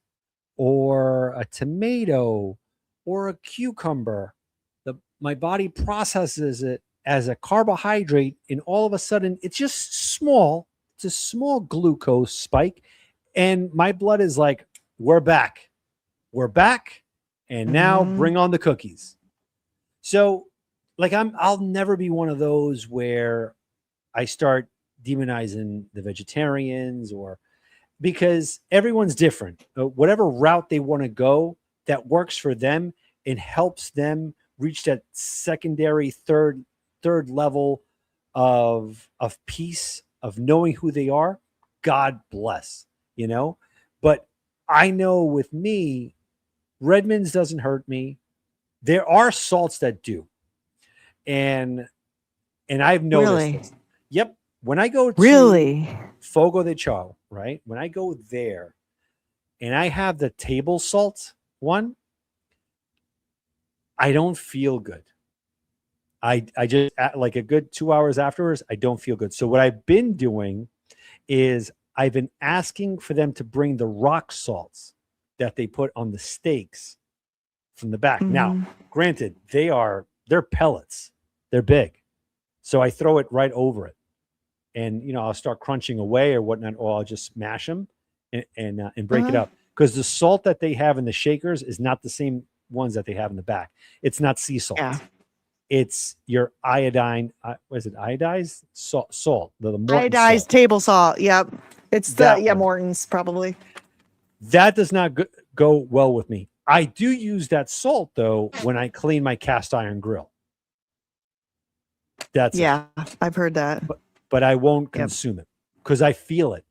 or a tomato or a cucumber, my body processes it as a carbohydrate, and all of a sudden it's just small. It's a small glucose spike. And my blood is like, we're back. We're back. And now bring on the cookies. So like I'll never be one of those where I start demonizing the vegetarians because everyone's different. Whatever route they want to go that works for them and helps them reach that secondary, third third level of peace, of knowing who they are, God bless, But I know with me, Redmond's doesn't hurt me. There are salts that do. And I've noticed Really? this. Yep. When I go to Really? Fogo de Chao, right? When I go there and I have the table salt one, I don't feel good. I just, like a good 2 hours afterwards, I don't feel good. So what I've been doing is I've been asking for them to bring the rock salts that they put on the steaks from the back. Now, granted, they're pellets. They're big. So I throw it right over it. And, I'll start crunching away or whatnot, or I'll just smash them and break it up. Because the salt that they have in the shakers is not the same ones that they have in the back. It's not sea salt. Yeah. It's your iodine. What is it? Iodized salt. The Morton Iodized salt. table salt. Yep. It's That one. Morton's probably. That does not go well with me. I do use that salt though when I clean my cast iron grill. That's it. I've heard that. But I won't consume it because I feel it.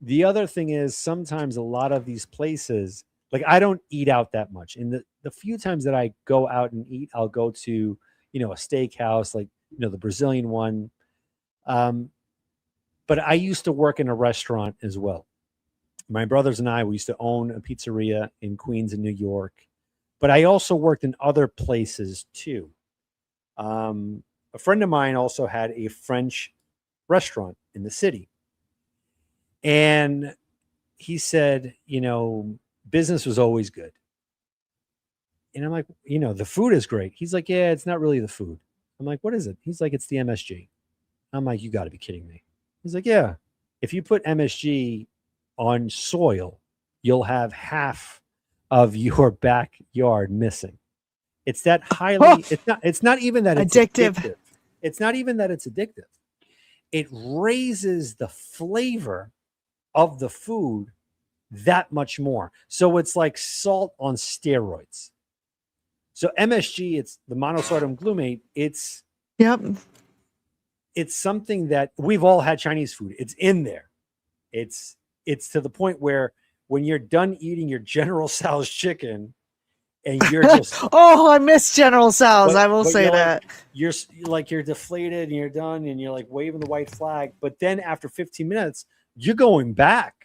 The other thing is sometimes a lot of these places, like I don't eat out that much. And the few times that I go out and eat, I'll go to, a steakhouse, like, the Brazilian one. But I used to work in a restaurant as well. My brothers and we used to own a pizzeria in Queens and New York, but I also worked in other places too. A friend of mine also had a French restaurant in the city. And he said, business was always good. And I'm like, the food is great. He's like, yeah, it's not really the food. I'm like, what is it? He's like, it's the MSG. I'm like, you got to be kidding me. He's like, yeah, if you put MSG on soil, you'll have half of your backyard missing. It's that highly, it's not even that it's addictive. It's not even that it's addictive. It raises the flavor of the food that much more. So it's like salt on steroids. So MSG, it's the monosodium glutamate. It's something that we've all had Chinese food. It's in there. It's to the point where when you're done eating your General Tso's chicken and you're just I miss General Tso's. I will say that. You're deflated and you're done and you're like waving the white flag. But then after 15 minutes, you're going back.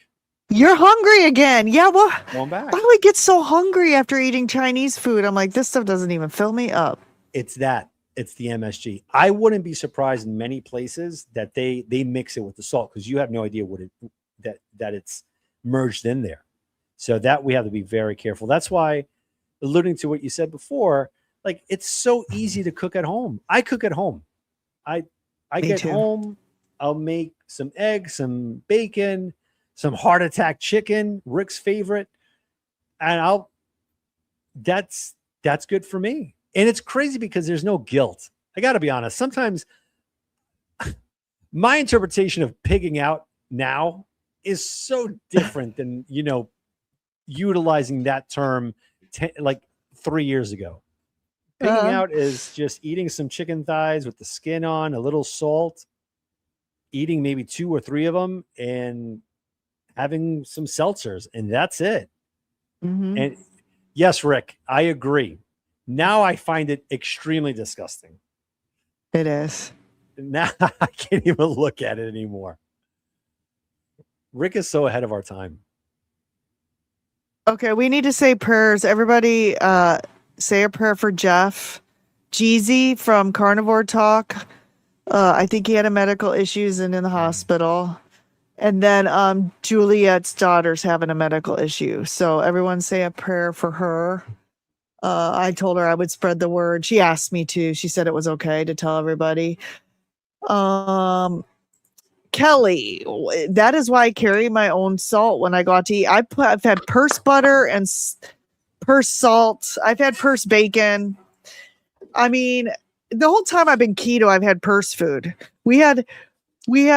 You're hungry again. Yeah. Well, going back. Why do I get so hungry after eating Chinese food? I'm like, this stuff doesn't even fill me up. It's the MSG. I wouldn't be surprised in many places that they mix it with the salt because you have no idea what that it's merged in there. So that we have to be very careful. That's why, alluding to what you said before, like it's so easy to cook at home. I cook at home. I get home, I'll make some eggs, some bacon, some heart attack chicken, Rick's favorite, and that's good for me. And it's crazy because there's no guilt. I got to be honest. Sometimes my interpretation of pigging out now is so different than, utilizing that term like 3 years ago. Pigging out is just eating some chicken thighs with the skin on, a little salt, eating maybe 2 or 3 of them and having some seltzers. And that's it. Mm-hmm. And yes, Rick, I agree. Now I find it extremely disgusting. It is. Now I can't even look at it anymore. Rick is so ahead of our time. Okay, we need to say prayers. Everybody say a prayer for Jeff. Jeezy from Carnivore Talk. I think he had a medical issues and in the hospital. And then Juliet's daughter's having a medical issue. So everyone say a prayer for her. I told her I would spread the word. She asked me to. She said it was okay to tell everybody. Kelly, that is why I carry my own salt when I go out to eat. I've had purse butter and purse salt. I've had purse bacon. I mean, the whole time I've been keto, I've had purse food. We have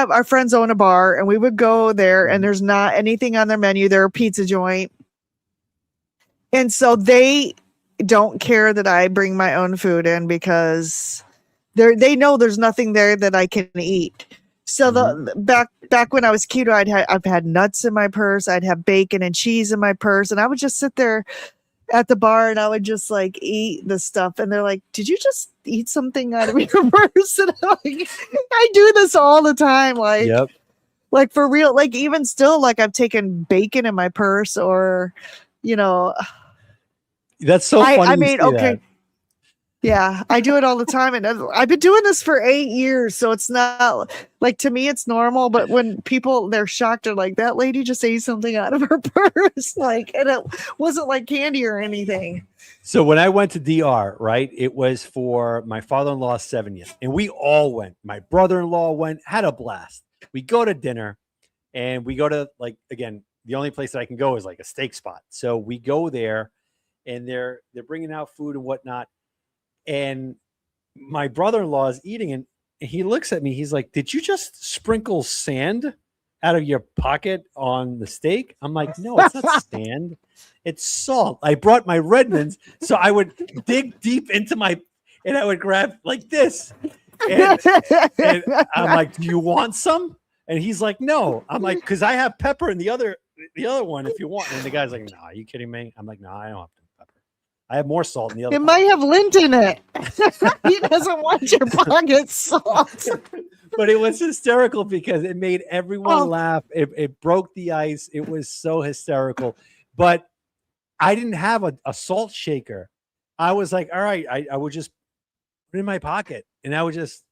our friends own a bar and we would go there and there's not anything on their menu. They're a pizza joint. And so they don't care that I bring my own food in because they know there's nothing there that I can eat. So the back when I was keto, I've had nuts in my purse. I'd have bacon and cheese in my purse, and I would just sit there at the bar and I would just like eat the stuff. And they're like, "Did you just eat something out of your purse?" And I'm like, I do this all the time, like, Yep. like for real. Like even still, like I've taken bacon in my purse, or That's so funny. I you mean, say okay. that. Yeah, I do it all the time, and I've been doing this for 8 years, so it's not like, to me it's normal. But when people, they're shocked, they're like, "That lady just ate something out of her purse," like, and it wasn't like candy or anything. So when I went to DR, right, it was for my father-in-law's 70th, and we all went. My brother-in-law went, had a blast. We go to dinner, and we go to, like, again, the only place that I can go is like a steak spot. So we go there, and they're bringing out food and whatnot. And my brother-in-law is eating, and he looks at me. He's like, "Did you just sprinkle sand out of your pocket on the steak?" I'm like, "No, it's not sand. It's salt. I brought my Redmonds, so I would dig deep into and I would grab like this." And I'm like, "Do you want some?" And he's like, "No." I'm like, "Because I have pepper in the other one if you want." And the guy's like, "No, are you kidding me?" I'm like, "No, I don't have pepper. I have more salt in the other." It might have lint in it. He doesn't want your pocket salt. But it was hysterical because it made everyone laugh. It broke the ice. It was so hysterical. But I didn't have a salt shaker. I was like, all right, I would just put it in my pocket, and I would just,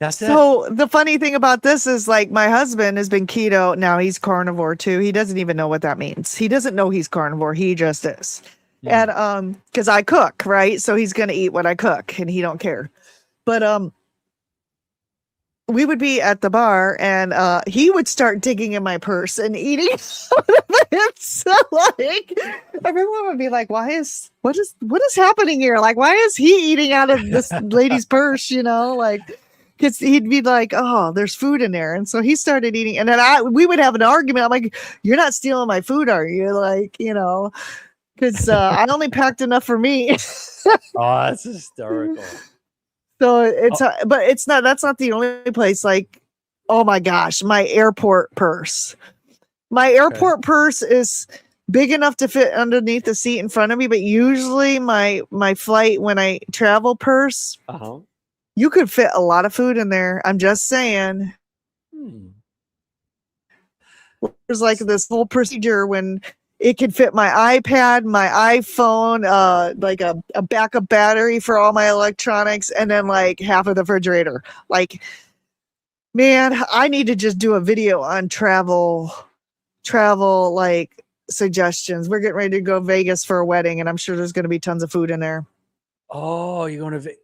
that's it. So the funny thing about this is, like, my husband has been keto. Now he's carnivore too. He doesn't even know what that means. He doesn't know he's carnivore. He just is. And because I cook, right? So he's gonna eat what I cook, and he don't care. But we would be at the bar, and he would start digging in my purse and eating out of it. So, like, everyone would be like, what is happening here? Like, why is he eating out of this lady's purse? Like, because he'd be like, "Oh, there's food in there." And so he started eating, and then we would have an argument. I'm like, "You're not stealing my food, are you?" Like, because I only packed enough for me. Oh, that's hysterical. So but it's not, that's not the only place. Like, oh my gosh, my airport purse. My airport purse is big enough to fit underneath the seat in front of me, but usually my flight, when I travel purse, you could fit a lot of food in there. I'm just saying. There's like this whole procedure when it could fit my iPad, my iPhone, like a backup battery for all my electronics, and then like half of the refrigerator. Like, man, I need to just do a video on travel like suggestions. We're getting ready to go to Vegas for a wedding, and I'm sure there's going to be tons of food in there. Oh, you're going to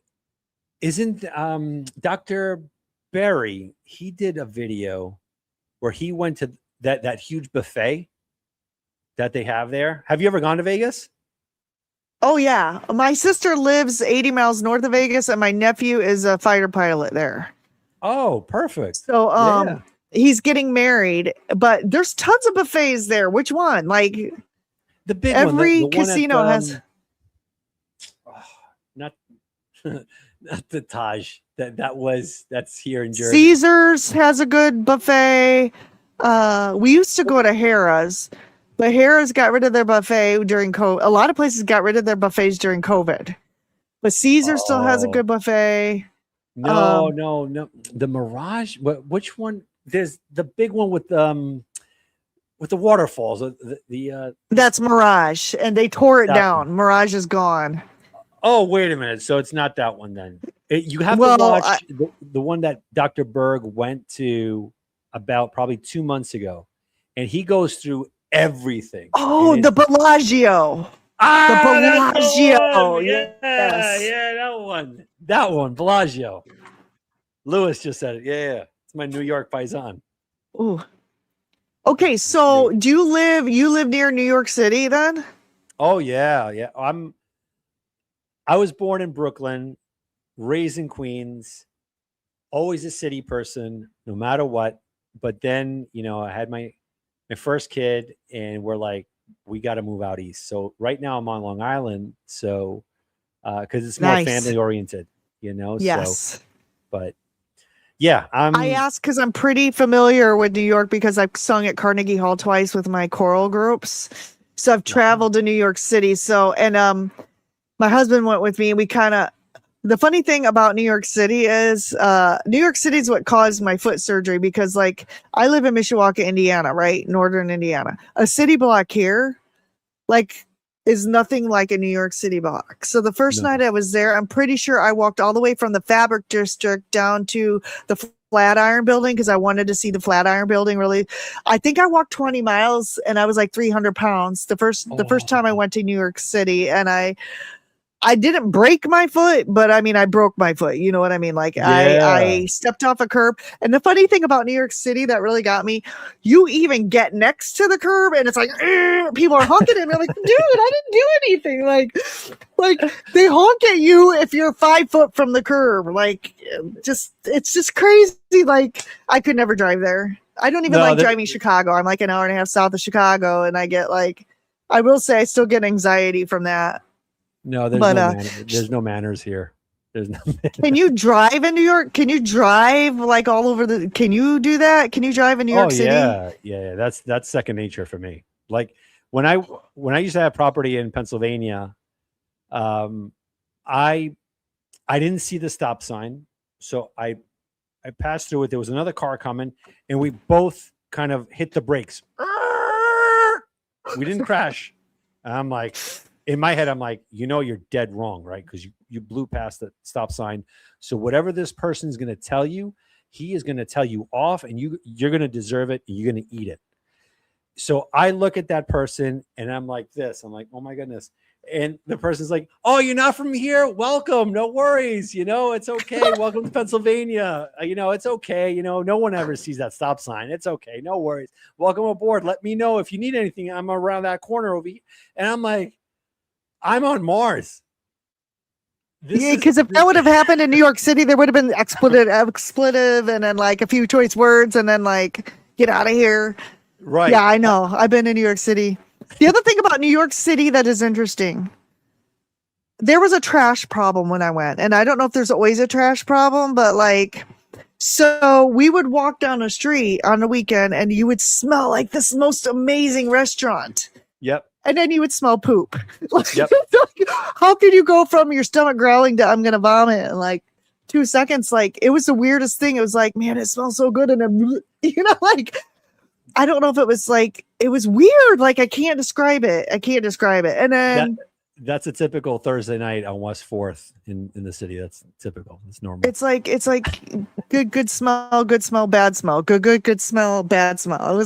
isn't Dr. Berry, he did a video where he went to that huge buffet that they have there. Have you ever gone to Vegas? Oh yeah. My sister lives 80 miles north of Vegas, and my nephew is a fighter pilot there. Oh, perfect. So he's getting married, but there's tons of buffets there. Which one? Like, the big every one, casino has not the Taj. That's here in Jersey. Caesars has a good buffet. We used to go to Harrah's, but Harrah's got rid of their buffet during COVID. A lot of places got rid of their buffets during COVID, but Caesars still has a good buffet. No. The Mirage. Which one? There's the big one with the waterfalls. That's Mirage, and they tore it down. One. Mirage is gone. Oh, wait a minute. So it's not that one then. You have to watch the one that Dr. Berg went to about probably 2 months ago, and he goes through everything. Oh, the Bellagio. The Bellagio. Yeah, that one, Bellagio. Lewis just said it. Yeah. It's my New York paisan. Ooh. Okay, so do you live near New York City then? Oh yeah. I was born in Brooklyn, raised in Queens, always a city person, no matter what. But then, I had my first kid, and we're like, we got to move out east. So right now I'm on Long Island. So, because it's more family oriented. you know? Yes. So, but yeah, I asked because I'm pretty familiar with New York because I've sung at Carnegie Hall twice with my choral groups. So I've traveled to New York City. So, and my husband went with me, and we kind of, the funny thing about New York City is New York City is what caused my foot surgery, because like I live in Mishawaka, Indiana, right? Northern Indiana. A city block here, like, is nothing like a New York City block. So the first night I was there, I'm pretty sure I walked all the way from the Fabric District down to the Flatiron Building because I wanted to see the Flatiron Building. Really, I think I walked 20 miles, and I was like 300 pounds the first time I went to New York City, and I didn't break my foot, but I mean, I broke my foot. You know what I mean? Like I stepped off a curb. And the funny thing about New York City that really got me, you even get next to the curb and it's like, people are honking at me. I'm like, dude, I didn't do anything. Like they honk at you if you're 5 foot from the curb. Like it's just crazy. Like I could never drive there. I don't even like driving Chicago. I'm like an hour and a half south of Chicago. And I get like, I will say I still get anxiety from that. No, there's no manners here. There's no. Can you drive in New York? Can you drive like all over can you do that? Can you drive in New York City? Yeah. That's second nature for me. Like when I used to have property in Pennsylvania, I didn't see the stop sign. So I passed through it. There was another car coming, and we both kind of hit the brakes. We didn't crash. And I'm like, in my head, I'm like, you're dead wrong, right? Because you blew past the stop sign. So whatever this person's going to tell you, he is going to tell you off, and you're going to deserve it, and you're going to eat it. So I look at that person, and I'm like this. I'm like, oh my goodness. And the person's like, oh, you're not from here? Welcome. No worries. It's okay. Welcome to Pennsylvania. It's okay. No one ever sees that stop sign. It's okay. No worries. Welcome aboard. Let me know if you need anything. I'm around that corner over here. And I'm like, I'm on Mars. Because if that would have happened in New York City, there would have been expletive and then like a few choice words and then like, get out of here. Right. Yeah, I know. I've been in New York City. The other thing about New York City that is interesting, there was a trash problem when I went. And I don't know if there's always a trash problem, but like, so we would walk down a street on the weekend and you would smell like this most amazing restaurant. Yep. And then you would smell poop. Yep. How could you go from your stomach growling to I'm going to vomit in like 2 seconds? Like, it was the weirdest thing. It was like, man, it smells so good. And then, like, I don't know if it was like, it was weird. Like, I can't describe it. And then that's a typical Thursday night on West 4th in the city. That's typical. It's normal. It's like good smell, bad smell, good smell, bad smell.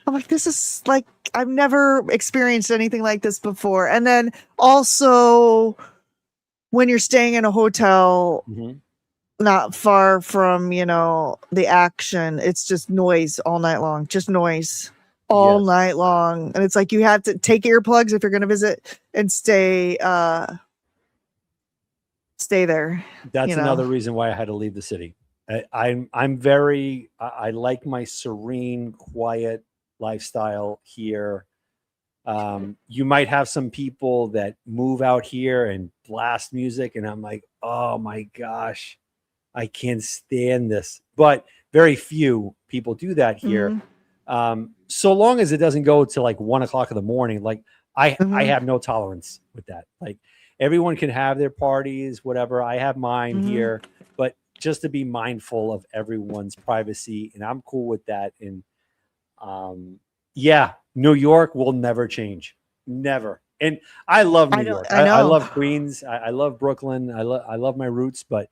I'm like, this is like, I've never experienced anything like this before. And then also when you're staying in a hotel, not far from, the action, it's just noise all night long, night long. And it's like, you have to take earplugs if you're going to visit and stay there. That's another reason why I had to leave the city. I like my serene, quiet lifestyle here. You might have some people that move out here and blast music, and I'm like, oh my gosh, I can't stand this. But very few people do that here. So long as it doesn't go to like 1 o'clock in the morning, like I have no tolerance with that. Like everyone can have their parties, whatever. I have mine here, but just to be mindful of everyone's privacy, and I'm cool with that. And New York will never change. Never. And I love New York. I love Queens. I love Brooklyn. I love my roots, but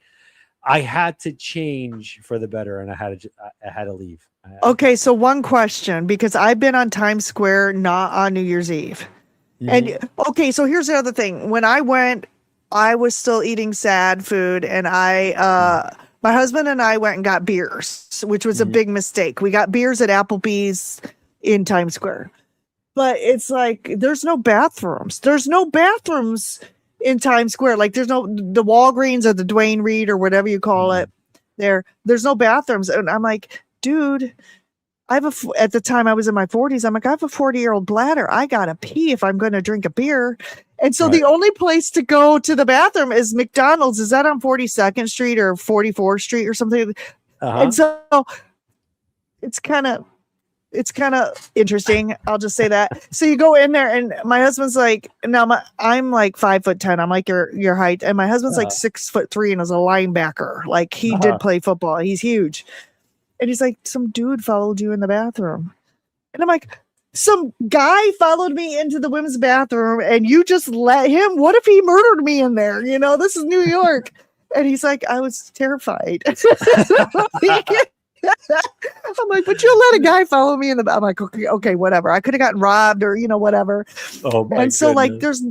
I had to change for the better, and I had to leave. Okay, so one question, because I've been on Times Square, not on New Year's Eve. And okay, so here's the other thing. When I went, I was still eating sad food, and my husband and I went and got beers, which was a big mistake. We got beers at Applebee's in Times Square. But it's like, there's no bathrooms. There's no bathrooms in Times Square. Like the Walgreens or the Dwayne Reed or whatever you call it. There's no bathrooms. And I'm like, dude, at the time I was in my 40s, I'm like, I have a 40-year-old bladder. I got to pee if I'm going to drink a beer. And so the only place to go to the bathroom is McDonald's. Is that on 42nd Street or 44th Street or something? And so it's kind of interesting. I'll just say that. So you go in there and my husband's like, I'm like 5'10". I'm like your height. And my husband's like 6'3" and is a linebacker. Like he did play football. He's huge. And he's like, some dude followed you in the bathroom. And I'm like, some guy followed me into the women's bathroom and you just let him? What if he murdered me in there? You know, this is New York. And he's like, I was terrified. I'm like, but you let a guy follow me in the, I'm like, okay, whatever. I could have gotten robbed or, whatever. Oh my And so goodness.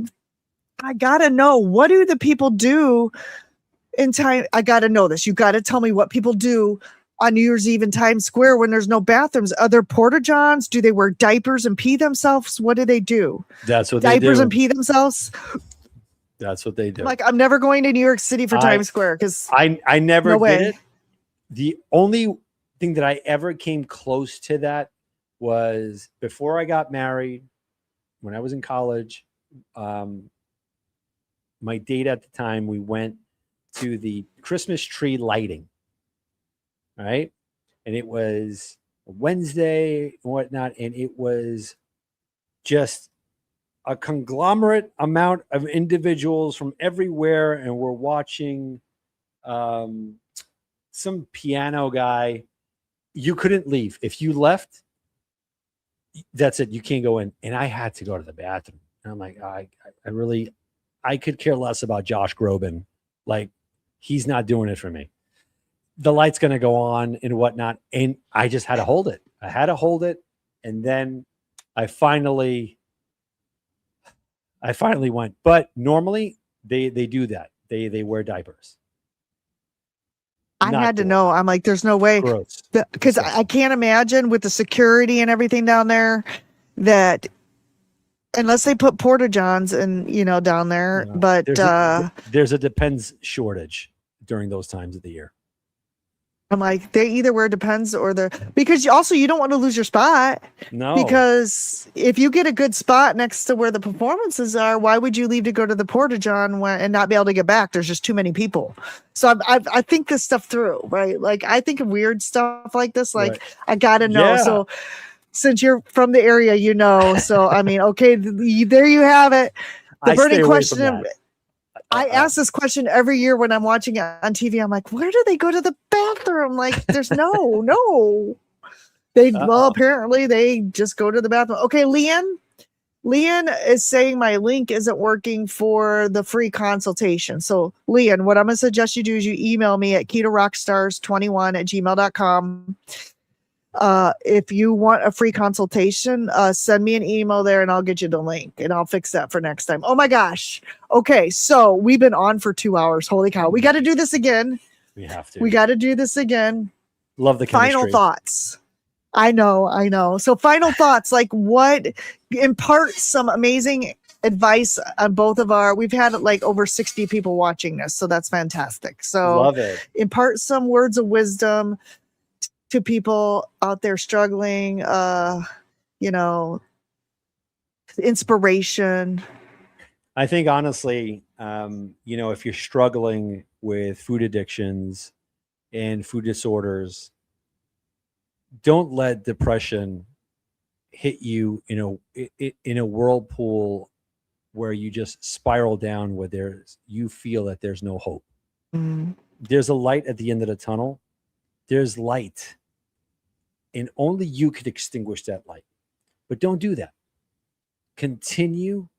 I got to know, what do the people do in time? I got to know this. You got to tell me what people do on New Year's Eve in Times Square when there's no bathrooms. Are there porta-johns? Do they wear diapers and pee themselves? What do they do? That's what they do. Diapers and pee themselves? That's what they do. Like, I'm never going to New York City for Times Square because I never no did it. The only thing that I ever came close to that was before I got married, when I was in college. My date at the time, we went to the Christmas tree lighting. Right. And it was a Wednesday and whatnot. And it was just a conglomerate amount of individuals from everywhere. And we're watching some piano guy. You couldn't leave. If you left, that's it. You can't go in. And I had to go to the bathroom. And I'm like, I could care less about Josh Groban. Like, he's not doing it for me. The light's going to go on and whatnot. And I just had to hold it. And then I finally went, but normally they do that. They wear diapers. I had to know. I'm like, there's no way. Because I can't imagine with the security and everything down there that unless they put porta-johns and, down there, but there's a depends shortage during those times of the year. I'm like, they either wear Depends or because you don't want to lose your spot. No. Because if you get a good spot next to where the performances are, why would you leave to go to the Porta-John and not be able to get back? There's just too many people. So I think this stuff through, right? Like, I think of weird stuff like this. Like, right. I got to know. Yeah. So since you're from the area, so I mean, okay, there you have it. The burning question. I ask this question every year when I'm watching it on TV. I'm like, where do they go to the bathroom? Like, there's no. Apparently they just go to the bathroom. Okay, Leanne is saying my link isn't working for the free consultation. So, Leanne, what I'm going to suggest you do is you email me at ketorockstars21@gmail.com. If you want a free consultation, send me an email there and I'll get you the link and I'll fix that for next time. Oh my gosh. Okay. So we've been on for 2 hours. Holy cow. We got to do this again. We have to. We got to do this again. Love the chemistry. Final thoughts. I know. So final thoughts, like impart some amazing advice on both of we've had like over 60 people watching this. So that's fantastic. So love it. Impart some words of wisdom to people out there struggling, inspiration. I think honestly, if you're struggling with food addictions and food disorders, don't let depression hit you in a whirlpool where you just spiral down where you feel that there's no hope. Mm-hmm. There's a light at the end of the tunnel. There's light. And only you could extinguish that light. But don't do that. Continue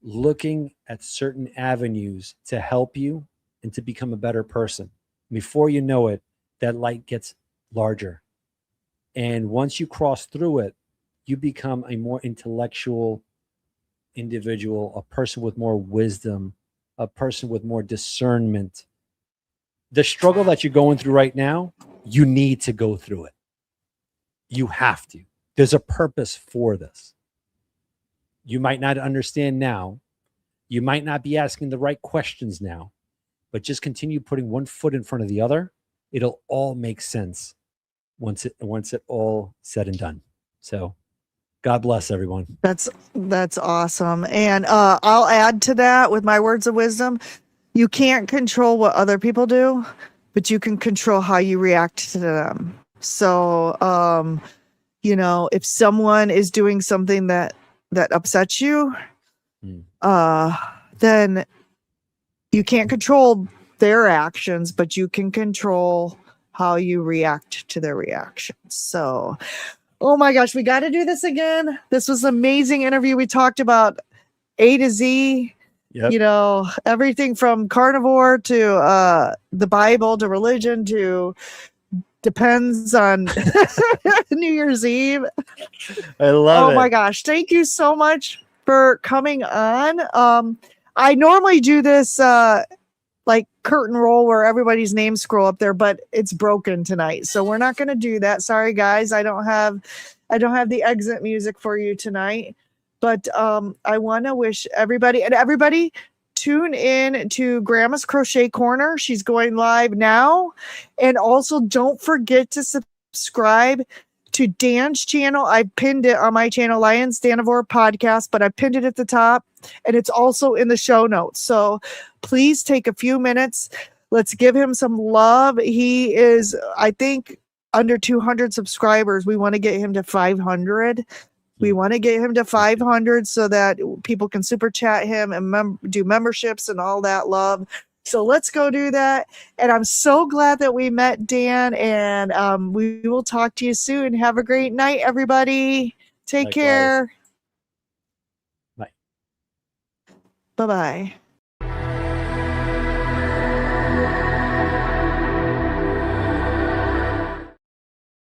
looking at certain avenues to help you and to become a better person. Before you know it, that light gets larger. And once you cross through it, you become a more intellectual individual, a person with more wisdom, a person with more discernment. The struggle that you're going through right now, you need to go through it. You have to. There's a purpose for this. You might not understand now. You might not be asking the right questions now, but just continue putting one foot in front of the other. It'll all make sense once it all said and done. So God bless everyone. That's awesome. And I'll add to that with my words of wisdom. You can't control what other people do, but you can control how you react to them. So, if someone is doing something that upsets you, then you can't control their actions, but you can control how you react to their reactions. So, oh my gosh, we got to do this again. This was an amazing interview. We talked about A to Z. Yep. Everything from carnivore to the Bible to religion to depends on New Year's Eve. I love it. Oh my gosh. Thank you so much for coming on. I normally do this like curtain roll where everybody's names scroll up there, but it's broken tonight. So we're not going to do that. Sorry guys. I don't have the exit music for you tonight. But I want to wish everybody tune in to Grandma's Crochet Corner. She's going live now. And also don't forget to subscribe to Dan's channel. I pinned it on my channel, Lions-Danivore Podcast, but I pinned it at the top and it's also in the show notes. So please take a few minutes. Let's give him some love. He is, I think, under 200 subscribers. We want to get him to 500. We want to get him to 500 so that people can super chat him and do memberships and all that love. So let's go do that. And I'm so glad that we met, Dan. And we will talk to you soon. Have a great night, everybody. Take care. Bye. Bye-bye.